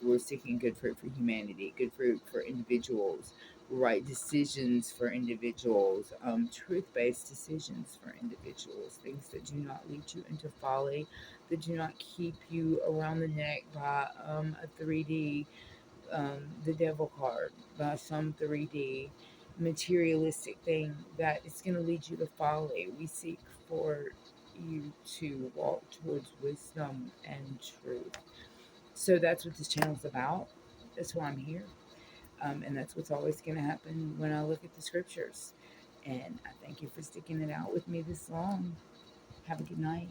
We're seeking good fruit for humanity, good fruit for individuals, right decisions for individuals, truth-based decisions for individuals, things that do not lead you into folly, that do not keep you around the neck by a 3D, the devil card, by some 3D materialistic thing that is going to lead you to folly. We seek for you to walk towards wisdom and truth. So that's what this channel is about. That's why I'm here. And that's what's always going to happen when I look at the scriptures. And I thank you for sticking it out with me this long. Have a good night.